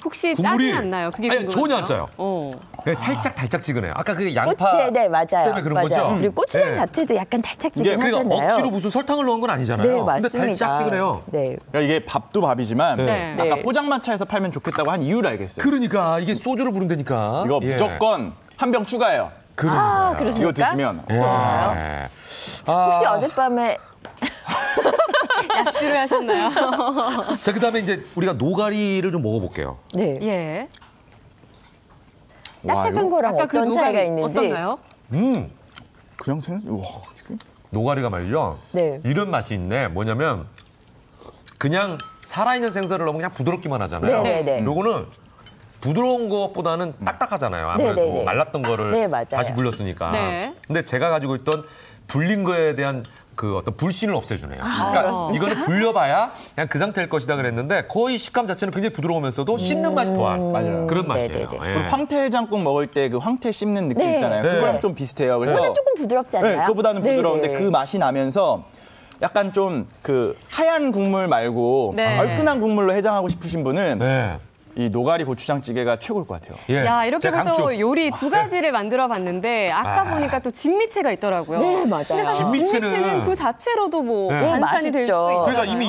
혹시 국물이- 짜진 않나요? 그게 아니, 궁금해요. 전혀 안 짜요. 어. 그냥 살짝 달짝지근해요. 아까 그 양파 네, 맞아요. 때문에 그런 맞아요. 거죠? 그리고 고추장 네. 자체도 약간 이게 달짝지근 그러니까 하잖아요. 억지로 무슨 설탕을 넣은 건 아니잖아요. 네, 근데 맞습니다. 달짝지근해요. 네. 그러니까 이게 밥도 밥이지만 네. 아까 네. 포장마차에서 팔면 좋겠다고 한 이유를 알겠어요. 그러니까 이게 소주를 부른다니까. 이거 예. 무조건 한 병 추가해요. 아, 그렇습니까? 이거 드시면 와. 네. 혹시 어젯밤에 약주를 하셨나요? 자, 그다음에 이제 우리가 노가리를 좀 먹어볼게요. 네. 예. 딱딱한 거랑 아까 그 어떤 차이가 노가리 있는지 어떤가요? 그냥 생각 와. 노가리가 말이죠. 네. 이런 맛이 있네. 뭐냐면 그냥 살아있는 생선을 넣으면 그냥 부드럽기만 하잖아요. 네, 네, 네. 요거는 부드러운 것보다는 딱딱하잖아요. 아무래도 네, 네, 네. 말랐던 거를 네, 맞아요. 다시 불렸으니까. 네. 근데 제가 가지고 있던 불린 거에 대한 그 어떤 불신을 없애주네요. 아, 그러니까 이거는 불려봐야 그냥 그 상태일 것이다 그랬는데 거의 식감 자체는 굉장히 부드러우면서도 씹는 맛이 더한 맞아요. 그런 네, 맛이에요. 네, 예. 그리고 황태장국 먹을 때 그 황태 씹는 느낌 네. 있잖아요. 네. 그거랑 좀 비슷해요. 그래서 조금 부드럽지 않나요? 네, 그거보다는 네, 부드러운데 네. 그 맛이 나면서 약간 좀 그 하얀 국물 말고 네. 얼큰한 국물로 해장하고 싶으신 분은 네. 이 노가리 고추장찌개가 최고일 것 같아요. 예. 야, 이렇게 제가 해서 강추. 요리 두 가지를 만들어 봤는데 아까 보니까 또 진미채가 있더라고요. 네, 맞아요. 근데 사실 진미채는- 진미채는 그 자체로도 뭐 네. 반찬이 될 수 맛있죠. 있잖아요. 그러니까 이미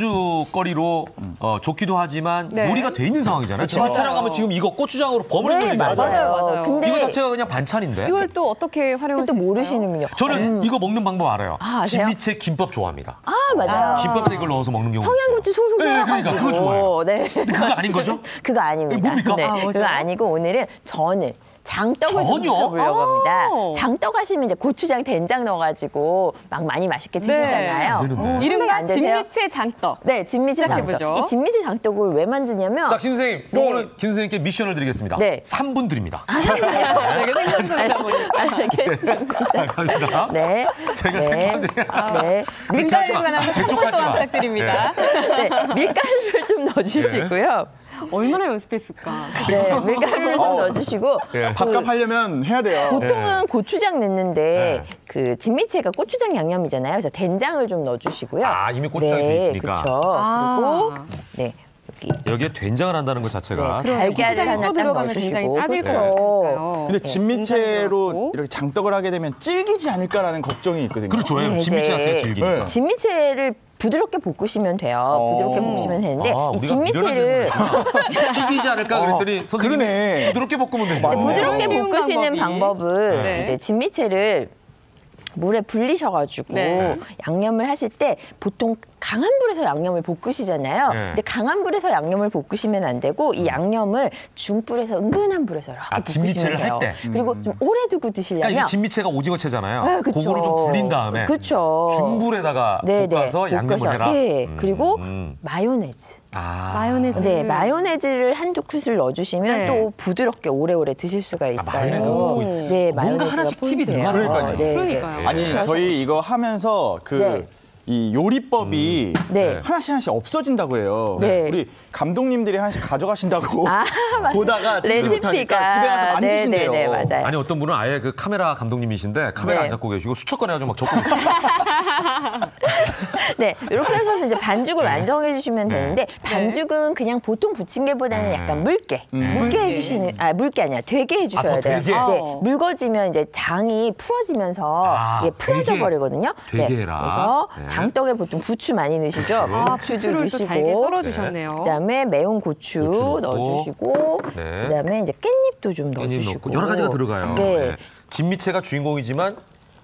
안주거리로 좋기도 하지만 네. 요리가 돼 있는 상황이잖아요. 그렇죠. 진미채랑 가면 지금 이거 고추장으로 버무린 걸 네, 얘기하는 맞아요. 거예요. 맞아요. 근데 이거 자체가 그냥 반찬인데. 이걸 또 어떻게 활용할 또 수 있을까요? 모르시는군요. 저는 이거 먹는 방법 알아요. 아, 아세요? 진미채 김밥 좋아합니다. 아, 맞아요. 김밥에 이걸 넣어서 먹는 경우 청양고추 송송 네, 그러니까 썰어가지고. 그거 좋아요. 네. 그거 아닌 거죠? 그거 아닙니다. 뭡니까? 네, 아, 뭐죠? 그거 아니고 오늘은 전을 장떡을 좀 전혀? 드셔보려고 합니다. 오. 장떡 하시면 이제 고추장, 된장 넣어가지고 막 많이 맛있게 드시잖아요. 안 되는데. 이른바 안 되세요? 진미채 장떡. 네, 진미채 시작해보죠. 장떡. 이 진미채 장떡을 왜 만드냐면 자, 김 선생님, 네. 요거는 김 선생님께 미션을 드리겠습니다. 네. 3분 드립니다. 되게 생각보다 보니까. 알겠습니다. 자, 갑니다. 네. 제가 네. 생각하지. 네. 밀가루에 관한 제 한 쪽까지만. 번만 부탁드립니다. 네. 밀가루를 좀 넣어주시고요. 얼마나 연습했을까. 네. 밀가루를 좀 넣어주시고. 예. 밥값 하려면 해야 돼요. 보통은 고추장 넣는데 네. 그 진미채가 고추장 양념이잖아요. 그래서 된장을 좀 넣어주시고요. 아, 이미 고추장이 돼 있으니까. 그렇죠. 그리고 네. 여기 여기에 된장을 한다는 것 자체가. 네, 달걀을 고추장이 하나 또 딱 들어가면 굉장히 넣어주시고. 짜질 것 그렇죠. 같아요. 근데 된장도 진미채로 넣고. 이렇게 장떡을 하게 되면 질기지 않을까라는 걱정이 있거든요. 그렇죠. 왜냐면 네, 진미채 이제 자체가 질기니까. 네. 진미채를 부드럽게 볶으시면 돼요. 부드럽게 볶으시면 되는데 아, 이 우리가 진미채를 질기지 않을까 그랬더니 선생님이 그러네. 부드럽게 볶으면 되죠. 맞네. 부드럽게 쉬운 볶으시는 방법이. 방법은 네. 이제 진미채를 물에 불리셔가지고 네. 양념을 하실 때 보통 강한 불에서 양념을 볶으시잖아요. 네. 근데 강한 불에서 양념을 볶으시면 안 되고 이 양념을 중불에서 은근한 불에서 이렇게 아, 진미채를 볶으시면 할 돼요. 때? 그리고 좀 오래 두고 드시려면 그러니까 이 진미채가 오징어채잖아요. 네, 그쵸. 그거를 좀 불린 다음에 그쵸. 중불에다가 네, 볶아서 네, 양념을 볶아서. 해라. 네. 그리고 마요네즈. 아. 마요네즈. 네, 마요네즈를 한두 큰술 넣어주시면 네. 또 부드럽게 오래오래 드실 수가 있어요. 마요네즈가 또 네, 뭔가 마요네즈가 하나씩 팁이 포인트예요. 들어가요. 네, 그러니까요. 네. 아니 저희 이거 하면서 네. 이 요리법이 네. 하나씩 없어진다고 해요. 네. 우리 감독님들이 하나씩 가져가신다고 아, 맞아요. 보다가 드시지 못하니까 레시피가. 집에 가서 만드신대요. 네, 맞아요. 아니 어떤 분은 아예 그 카메라 감독님이신데 카메라 네. 안 잡고 계시고 수첩 꺼내가지고 막 적고 계세요. 네, 이렇게 하셔서 이제 반죽을 완성해 주시면 네. 되는데 반죽은 그냥 보통 부침개보다는 약간 묽게 해주시는 묽게 아니라 되게 해주셔야 더 돼요. 되게? 네, 묽어지면 이제 장이 풀어지면서 아, 이게 풀어져 되게? 버리거든요. 되게 네, 해라. 그래서 네. 장떡에 보통 부추 많이 넣으시죠. 아, 부추도 부추를 또 잘게 넣으시고 썰어주셨네요. 그다음에 매운 고추 고추 넣고. 넣어주시고 네. 그다음에 이제 깻잎도 좀 깻잎 넣어주시고 넣고 여러 가지가 들어가요. 네. 네. 진미채가 주인공이지만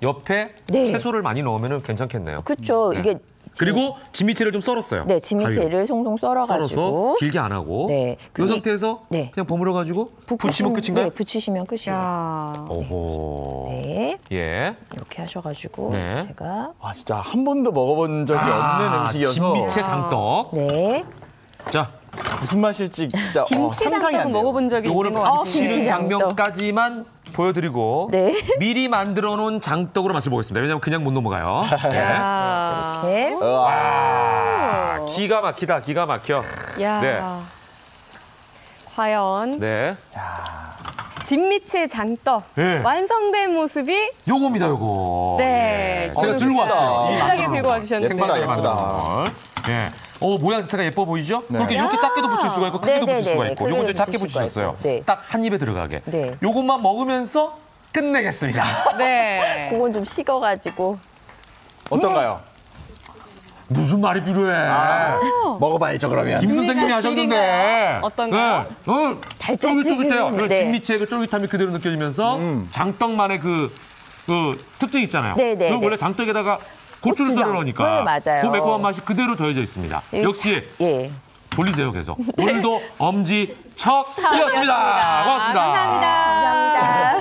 옆에 네. 채소를 많이 넣으면 괜찮겠네요. 그렇죠. 네. 이게 그리고 진미채를 좀 썰었어요. 네, 진미채를 송송 썰어가지고 썰어서 길게 안 하고 네. 이 상태에서 네. 그냥 버무려가지고 붙이면 끝인가요? 네, 붙이시면 끝이에요. 야. 오호. 네, 예. 이렇게 하셔가지고 네. 제가 와 진짜 한 번도 먹어본 적이 없는 음식이어서 진미채 장떡. 네, 자, 무슨 맛일지 진짜 김치 상상이 안 장떡은 돼요. 먹어본 적이 있는 요거는 것 같아요. 붙이는 김치 장떡. 장면까지만 보여드리고 네. 미리 만들어 놓은 장떡으로 맛을 보겠습니다. 왜냐하면 그냥 못 넘어가요. 네. 야. 이렇게 와, 기가 막히다, 기가 막혀. 야. 네. 과연 네. 진미채 장떡 네. 완성된 모습이 요겁니다, 요거. 네. 예. 제가 들고 왔어요. 이 신나게 만들어 들고 놓은 와주셨는데. 생방송에 예쁘다, 만들어 예쁘다. 놓은 걸. 예. 모양 자체가 예뻐 보이죠? 네. 그렇게 이렇게 작게도 붙일 수가 있고 크게도 네, 붙일 네, 수가 네. 있고 크게도 요건 좀 작게 붙일 수가 붙이셨어요. 있고. 네. 딱 한 입에 들어가게. 네. 요것만 먹으면서 끝내겠습니다. 네. 그건 좀 식어가지고 어떤가요? 무슨 말이 필요해? 먹어봐야죠 그러면. 김 선생님이 길이가 하셨는데. 어떤가요? 네. 쫄깃쫄깃해요. 네. 진미채 그 쫄깃함이 그대로 느껴지면서 장떡만의 그 특징 있잖아요. 네, 네, 그 네. 원래 장떡에다가 고추를 고추장. 썰어 넣으니까 네, 맞아요. 그 매콤한 맛이 그대로 더해져 있습니다. 예. 역시 예. 돌리세요 계속. 오늘도 엄지척이었습니다. 고맙습니다. 감사합니다.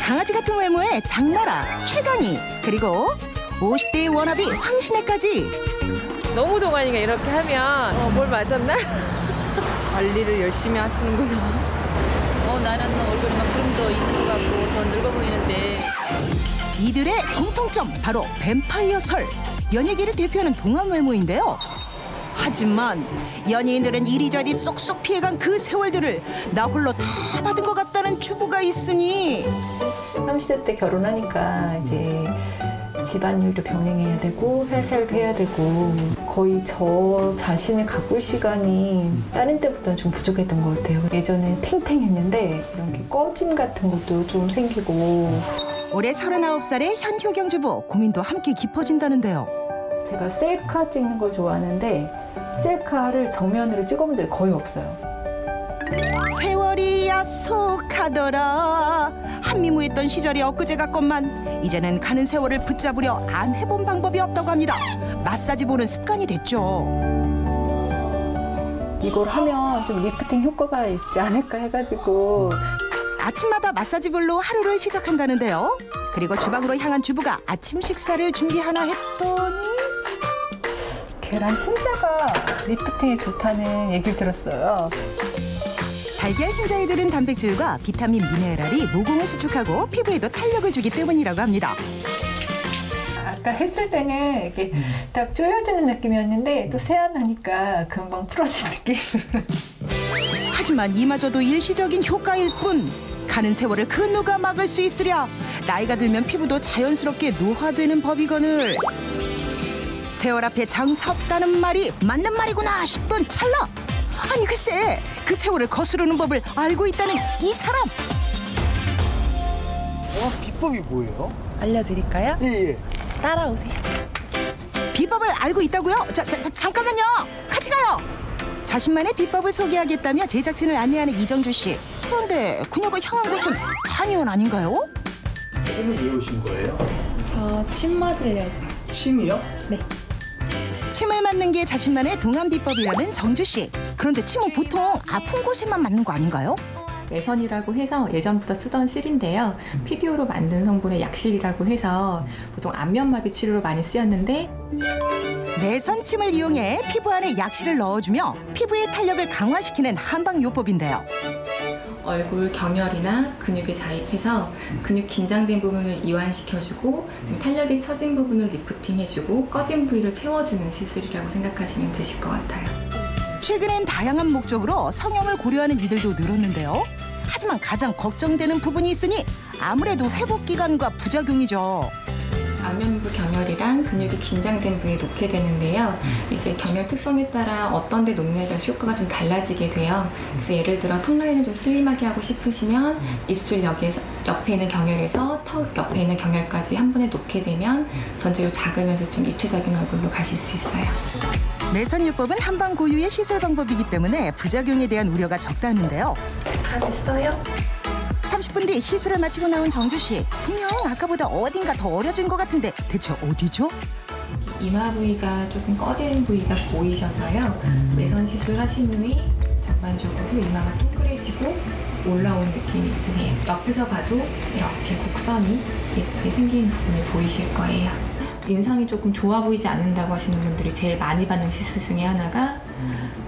강아지 같은 외모의 장나라, 최강희, 그리고 50대의 워너비 황신혜까지 너무 동안이가 이렇게 하면 뭘 맞았나? 관리를 열심히 하시는구나. 나는 얼굴에 막 구름도 있는 것 같고 더 늙어 보이는데. 이들의 공통점 바로 뱀파이어 설. 연예계를 대표하는 동안 외모인데요. 하지만 연예인들은 이리저리 쏙쏙 피해간 그 세월들을 나 홀로 다 받은 것 같다는 주부가 있으니 30대 때 결혼하니까 이제 집안일도 병행해야 되고 회사를 해야 되고 거의 저 자신을 가꿀 시간이 다른 때보다는 좀 부족했던 것 같아요. 예전엔 탱탱했는데 이런 게 꺼짐 같은 것도 좀 생기고. 올해 39살의 현효경 주부 고민도 함께 깊어진다는데요. 제가 셀카 찍는 걸 좋아하는데 셀카를 정면으로 찍어본 적이 거의 없어요. 세월이 야속하더라. 한미무했던 시절이 엊그제 같건만 이제는 가는 세월을 붙잡으려 안 해본 방법이 없다고 합니다. 마사지 보는 습관이 됐죠. 이걸 하면 좀 리프팅 효과가 있지 않을까 해가지고 아침마다 마사지볼로 하루를 시작한다는데요. 그리고 주방으로 향한 주부가 아침 식사를 준비하나 했더니 계란 흰자가 리프팅에 좋다는 얘기를 들었어요. 달걀 흰자에 들은 단백질과 비타민 미네랄이 모공을 수축하고 피부에도 탄력을 주기 때문이라고 합니다. 아까 했을 때는 이렇게 딱 조여지는 느낌이었는데 또 세안하니까 금방 풀어진 느낌. 하지만 이마저도 일시적인 효과일 뿐. 가는 세월을 그 누가 막을 수 있으랴. 나이가 들면 피부도 자연스럽게 노화되는 법이거늘. 세월 앞에 장사 없다는 말이 맞는 말이구나 싶던 찰나. 아니 글쎄 그 세월을 거스르는 법을 알고 있다는 이 사람. 비법이 뭐예요? 알려드릴까요? 예. 따라오세요. 비법을 알고 있다고요? 잠깐만요. 같이 가요. 자신만의 비법을 소개하겠다며 제작진을 안내하는 이정주 씨. 그런데 그녀가 향한 곳은 한의원 아닌가요? 오늘 왜 오신 거예요? 저 침 맞으려고. 침이요? 네. 침을 맞는 게 자신만의 동안 비법이라는 정주 씨. 그런데 침은 보통 아픈 곳에만 맞는 거 아닌가요? 매선이라고 해서 예전부터 쓰던 실인데요. PDO로 만든 성분의 약실이라고 해서 보통 안면마비 치료로 많이 쓰였는데 매선침을 이용해 피부 안에 약실을 넣어주며 피부의 탄력을 강화시키는 한방요법인데요. 얼굴 경혈이나 근육에 자입해서 근육 긴장된 부분을 이완시켜주고 탄력이 처진 부분을 리프팅해주고 꺼진 부위를 채워주는 시술이라고 생각하시면 되실 것 같아요. 최근엔 다양한 목적으로 성형을 고려하는 이들도 늘었는데요. 하지만 가장 걱정되는 부분이 있으니 아무래도 회복 기간과 부작용이죠. 안면부 경혈이랑 근육이 긴장된 부위에 놓게 되는데요. 이제 경혈 특성에 따라 어떤 데 놓느냐에 따라서 효과가 좀 달라지게 돼요. 그래서 예를 들어 턱 라인을 좀 슬림하게 하고 싶으시면 입술 옆에 있는 경혈에서 턱 옆에 있는 경혈까지 한 번에 놓게 되면 전체로 작으면서 좀 입체적인 얼굴로 가실 수 있어요. 매선요법은 한방 고유의 시술 방법이기 때문에 부작용에 대한 우려가 적다는데요. 다 됐어요? 30분 뒤 시술을 마치고 나온 정주 씨. 분명 아까보다 어딘가 더 어려진 것 같은데 대체 어디죠? 이마 부위가 조금 꺼지는 부위가 보이셔서요. 매선 시술 하신 후에 전반적으로 이마가 동그래지고 올라온 느낌이 있으세요. 옆에서 봐도 이렇게 곡선이 예쁘게 생긴 부분이 보이실 거예요. 인상이 조금 좋아 보이지 않는다고 하시는 분들이 제일 많이 받는 시술 중에 하나가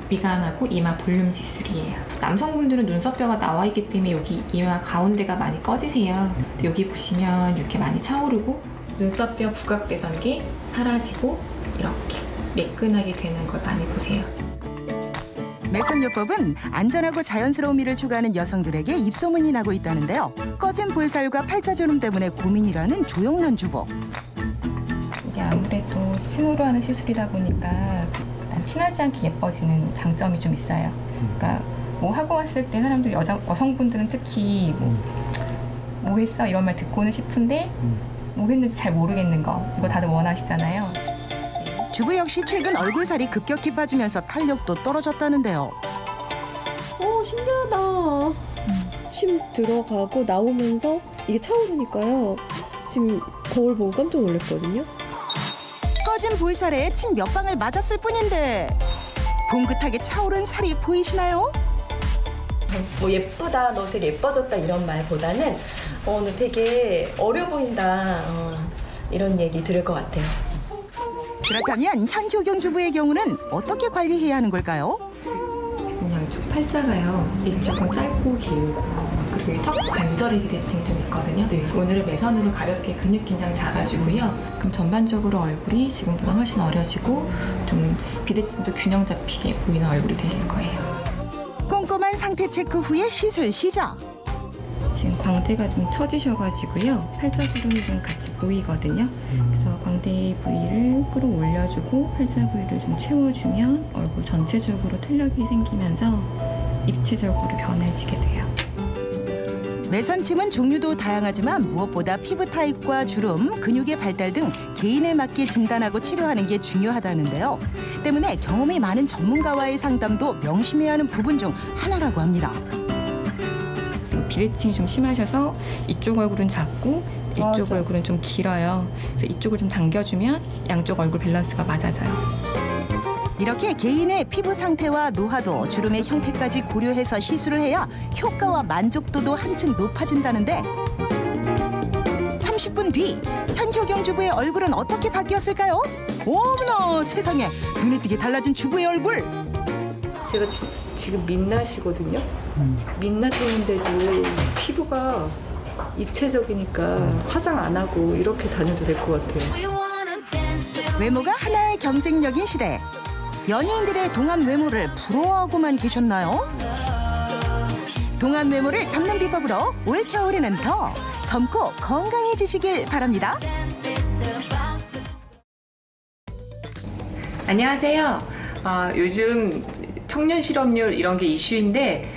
미간하고 이마 볼륨 시술이에요. 남성분들은 눈썹뼈가 나와 있기 때문에 여기 이마 가운데가 많이 꺼지세요. 근데 여기 보시면 이렇게 많이 차오르고 눈썹뼈 부각되던 게 사라지고 이렇게 매끈하게 되는 걸 많이 보세요. 매선요법은 안전하고 자연스러운 미를 추구하는 여성들에게 입소문이 나고 있다는데요. 꺼진 볼살과 팔자주름 때문에 고민이라는 조영란 주부. 이게 아무래도 침으로 하는 시술이다 보니까 티나지 않게 예뻐지는 장점이 좀 있어요. 그러니까 뭐 하고 왔을 때 사람들 여성분들은 특히 뭐 했어 이런 말 듣고는 싶은데 뭐 했는지 잘 모르겠는 거 이거 다들 원하시잖아요. 주부 역시 최근 얼굴살이 급격히 빠지면서 탄력도 떨어졌다는데요. 오 신기하다. 침 들어가고 나오면서 이게 차오르니까요. 지금 거울 보고 깜짝 놀랐거든요. 꺼진 볼살에 침 몇 방을 맞았을 뿐인데 봉긋하게 차오른 살이 보이시나요? 뭐 예쁘다, 너 되게 예뻐졌다 이런 말보다는 너 되게 어려 보인다 이런 얘기 들을 것 같아요. 그렇다면 현효경 주부의 경우는 어떻게 관리해야 하는 걸까요? 지금 양쪽 팔자가요. 이쪽은 짧고 길고 그리고 턱 관절의 비대칭이 좀 있거든요. 오늘은 매선으로 가볍게 근육 긴장 잡아주고요. 그럼 전반적으로 얼굴이 지금보다 훨씬 어려지고 좀 비대칭도 균형 잡히게 보이는 얼굴이 되실 거예요. 꼼꼼한 상태 체크 후에 시술 시작. 지금 광대가 좀 처지셔가지고요. 팔자주름이 좀 같이 보이거든요. 그래서 광대 부위를 끌어올려주고 팔자 부위를 좀 채워주면 얼굴 전체적으로 탄력이 생기면서 입체적으로 변해지게 돼요. 매선침은 종류도 다양하지만 무엇보다 피부 타입과 주름, 근육의 발달 등 개인에 맞게 진단하고 치료하는 게 중요하다는데요. 때문에 경험이 많은 전문가와의 상담도 명심해야 하는 부분 중 하나라고 합니다. 비대칭이 좀 심하셔서 이쪽 얼굴은 작고 이쪽 얼굴은 좀 길어요. 그래서 이쪽을 좀 당겨주면 양쪽 얼굴 밸런스가 맞아져요. 이렇게 개인의 피부 상태와 노화도 주름의 형태까지 고려해서 시술을 해야 효과와 만족도도 한층 높아진다는데 30분 뒤 현효경 주부의 얼굴은 어떻게 바뀌었을까요? 어머나 세상에 눈에 띄게 달라진 주부의 얼굴. 제가 지금 민낯이거든요. 민낯인데도 피부가 입체적이니까 화장 안 하고 이렇게 다녀도 될 것 같아요. 외모가 하나의 경쟁력인 시대. 연예인들의 동안 외모를 부러워하고만 계셨나요? 동안 외모를 잡는 비법으로 올겨울에는 더 젊고 건강해지시길 바랍니다. 안녕하세요. 요즘 청년 실업률 이런 게 이슈인데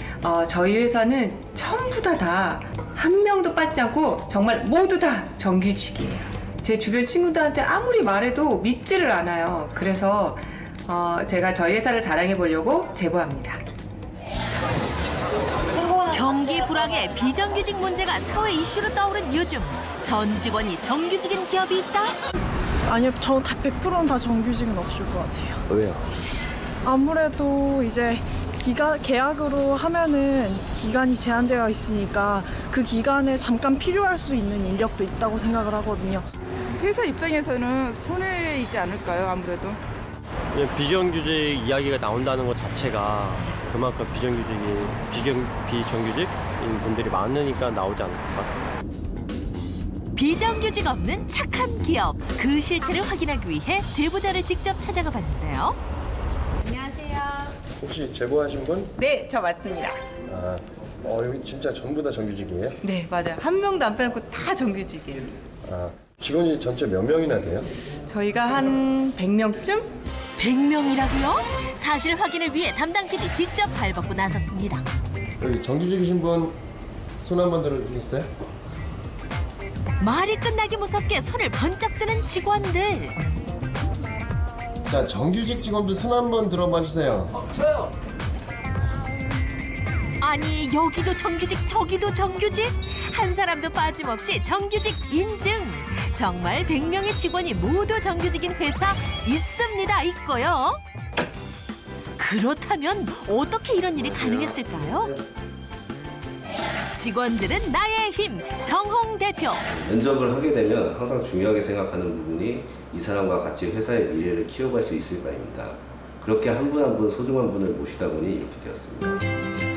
저희 회사는 전부 다 한 명도 빠지지 않고 정말 모두 다 정규직이에요. 제 주변 친구들한테 아무리 말해도 믿지를 않아요. 그래서 제가 저희 회사를 자랑해 보려고 제보합니다. 경기 불황에 비정규직 문제가 사회 이슈로 떠오른 요즘 전 직원이 정규직인 기업이 있다? 아니요, 저 다 100%는 다 정규직은 없을 것 같아요. 왜요? 아무래도 이제 계약으로 하면은 기간이 제한되어 있으니까 그 기간에 잠깐 필요할 수 있는 인력도 있다고 생각을 하거든요. 회사 입장에서는 손해이지 않을까요, 아무래도? 비정규직 이야기가 나온다는 것 자체가 그만큼 비정규직인 분들이 많으니까 나오지 않았을까? 비정규직 없는 착한 기업, 그 실체를 확인하기 위해 제보자를 직접 찾아가 봤는데요. 안녕하세요. 혹시 제보하신 분? 네, 저 맞습니다. 여기 진짜 전부 다 정규직이에요? 네, 맞아요. 한 명도 안 빼놓고 다 정규직이에요. 직원이 전체 몇 명이나 돼요? 저희가 한 100명쯤? 100명이라고요? 사실 확인을 위해 담당 PD 직접 발벗고 나섰습니다. 여기 정규직이신 분 손 한번 들어주겠어요? 말이 끝나기 무섭게 손을 번쩍 드는 직원들. 자, 정규직 직원들 손 한번 들어봐 주세요. 저요. 아니, 여기도 정규직, 저기도 정규직? 한 사람도 빠짐없이 정규직 인증. 정말 100명의 직원이 모두 정규직인 회사 있어요. 그렇다면 어떻게 이런 일이 가능했을까요? 직원들은 나의 힘, 정홍 대표. 면접을 하게 되면 항상 중요하게 생각하는 부분이 이 사람과 같이 회사의 미래를 키워갈 수 있을까입니다. 그렇게 한 분 한 분 소중한 분을 모시다 보니 이렇게 되었습니다.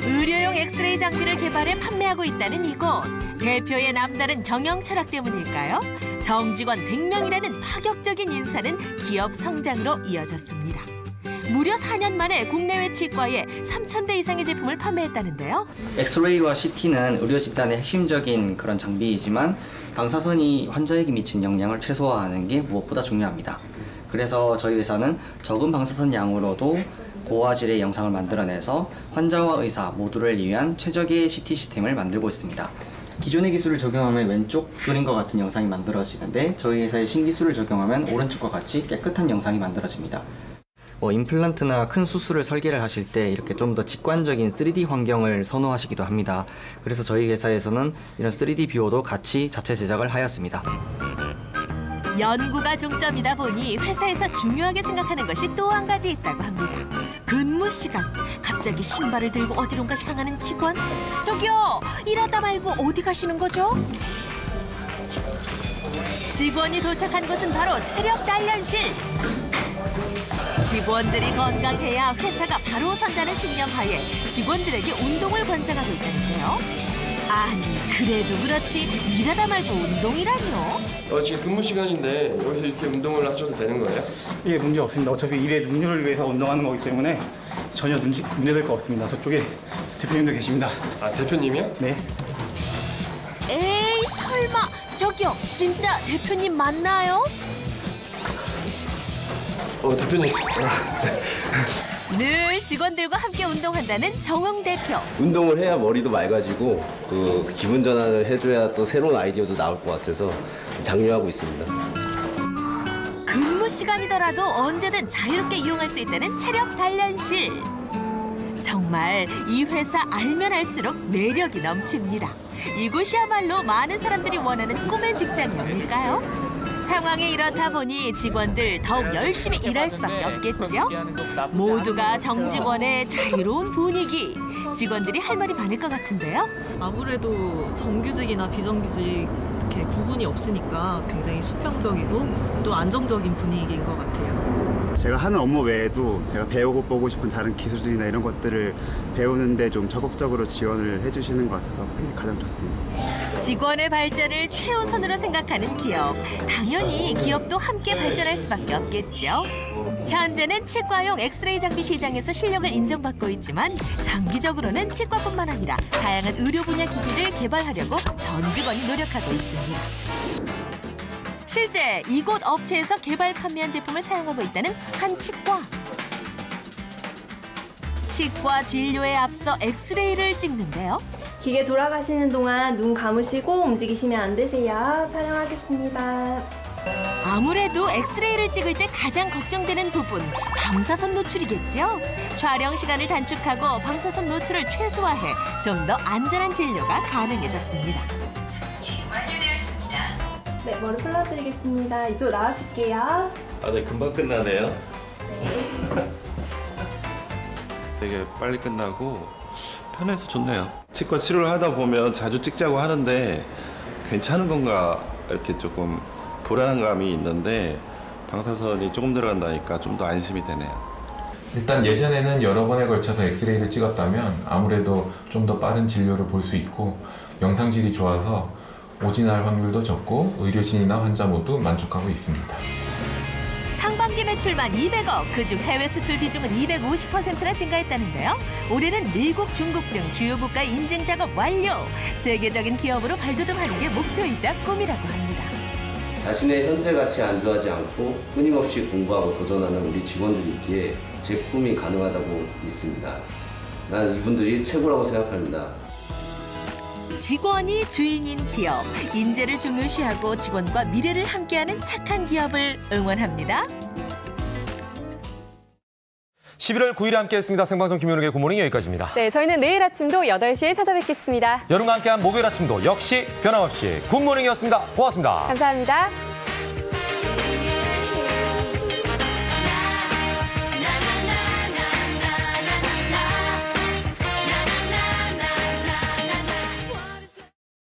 의료용 엑스레이 장비를 개발해 판매하고 있다는 이곳. 대표의 남다른 경영 철학 때문일까요? 정직원 100명이라는 파격적인 인사는 기업 성장으로 이어졌습니다. 무려 4년 만에 국내외 치과에 3,000대 이상의 제품을 판매했다는데요. 엑스레이와 CT는 의료 진단의 핵심적인 그런 장비이지만 방사선이 환자에게 미친 영향을 최소화하는 게 무엇보다 중요합니다. 그래서 저희 회사는 적은 방사선 양으로도 고화질의 영상을 만들어내서 환자와 의사 모두를 위한 최적의 CT 시스템을 만들고 있습니다. 기존의 기술을 적용하면 왼쪽 그림과 같은 영상이 만들어지는데 저희 회사의 신기술을 적용하면 오른쪽과 같이 깨끗한 영상이 만들어집니다. 임플란트나 큰 수술을 설계를 하실 때 이렇게 좀 더 직관적인 3D 환경을 선호하시기도 합니다. 그래서 저희 회사에서는 이런 3D 뷰어도 같이 자체 제작을 하였습니다. 연구가 중점이다 보니 회사에서 중요하게 생각하는 것이 또 한 가지 있다고 합니다. 근무 시간. 갑자기 신발을 들고 어디론가 향하는 직원. 저기요, 일하다 말고 어디 가시는 거죠? 직원이 도착한 곳은 바로 체력 단련실. 직원들이 건강해야 회사가 바로 선다는 신념하에 직원들에게 운동을 권장하고 있다는데요. 아니, 그래도 그렇지 일하다 말고 운동이라뇨? 지금 근무 시간인데 여기서 이렇게 운동을 하셔도 되는 거예요? 예, 문제 없습니다. 어차피 일의 능률을 위해서 운동하는 거기 때문에 전혀 문제될 거 없습니다. 저쪽에 대표님도 계십니다. 대표님이요? 네. 에이, 설마. 저기요, 진짜 대표님 맞나요? 대표님. 늘 직원들과 함께 운동한다는 정홍 대표. 운동을 해야 머리도 맑아지고 그 기분 전환을 해줘야 또 새로운 아이디어도 나올 것 같아서 장려하고 있습니다. 근무 시간이더라도 언제든 자유롭게 이용할 수 있다는 체력 단련실. 정말 이 회사 알면 알수록 매력이 넘칩니다. 이곳이야말로 많은 사람들이 원하는 꿈의 직장이 아닐까요? 상황이 이렇다 보니 직원들 더욱 열심히 일할 수밖에 없겠죠. 모두가 정직원의 자유로운 분위기. 직원들이 할 말이 많을 것 같은데요. 아무래도 정규직이나 비정규직 이렇게 구분이 없으니까 굉장히 수평적이고 또 안정적인 분위기인 것 같아요. 제가 하는 업무 외에도 제가 배우고 보고 싶은 다른 기술들이나 이런 것들을 배우는데 좀 적극적으로 지원을 해주시는 것 같아서 그게 가장 좋습니다. 직원의 발전을 최우선으로 생각하는 기업. 당연히 기업도 함께 발전할 수밖에 없겠죠. 현재는 치과용 엑스레이 장비 시장에서 실력을 인정받고 있지만 장기적으로는 치과뿐만 아니라 다양한 의료 분야 기기를 개발하려고 전 직원이 노력하고 있습니다. 실제 이곳 업체에서 개발 판매한 제품을 사용하고 있다는 한 치과. 치과 진료에 앞서 엑스레이를 찍는데요. 기계 돌아가시는 동안 눈 감으시고 움직이시면 안 되세요. 촬영하겠습니다. 아무래도 엑스레이를 찍을 때 가장 걱정되는 부분, 방사선 노출이겠죠? 촬영 시간을 단축하고 방사선 노출을 최소화해 좀 더 안전한 진료가 가능해졌습니다. 네, 머리 풀러드리겠습니다. 이쪽 나와실게요. 네, 금방 끝나네요. 되게 빨리 끝나고 편해서 좋네요. 치과 치료를 하다 보면 자주 찍자고 하는데 괜찮은 건가 이렇게 조금 불안한 감이 있는데 방사선이 조금 들어간다니까 좀 더 안심이 되네요. 일단 예전에는 여러 번에 걸쳐서 엑스레이를 찍었다면 아무래도 좀 더 빠른 진료를 볼 수 있고 영상질이 좋아서 오진할 확률도 적고 의료진이나 환자 모두 만족하고 있습니다. 상반기 매출만 200억, 그중 해외 수출 비중은 250%나 증가했다는데요. 올해는 미국, 중국 등 주요 국가 인증 작업 완료. 세계적인 기업으로 발돋움하는 게 목표이자 꿈이라고 합니다. 자신의 현재 가치에 안주하지 않고 끊임없이 공부하고 도전하는 우리 직원들이 있기에 제 꿈이 가능하다고 믿습니다. 난 이분들이 최고라고 생각합니다. 직원이 주인인 기업, 인재를 중요시하고 직원과 미래를 함께하는 착한 기업을 응원합니다. 11월 9일에 함께했습니다. 생방송 김현욱의 굿모닝 여기까지입니다. 네, 저희는 내일 아침도 8시에 찾아뵙겠습니다. 여러분과 함께한 목요일 아침도 역시 변함없이 굿모닝이었습니다. 고맙습니다. 감사합니다.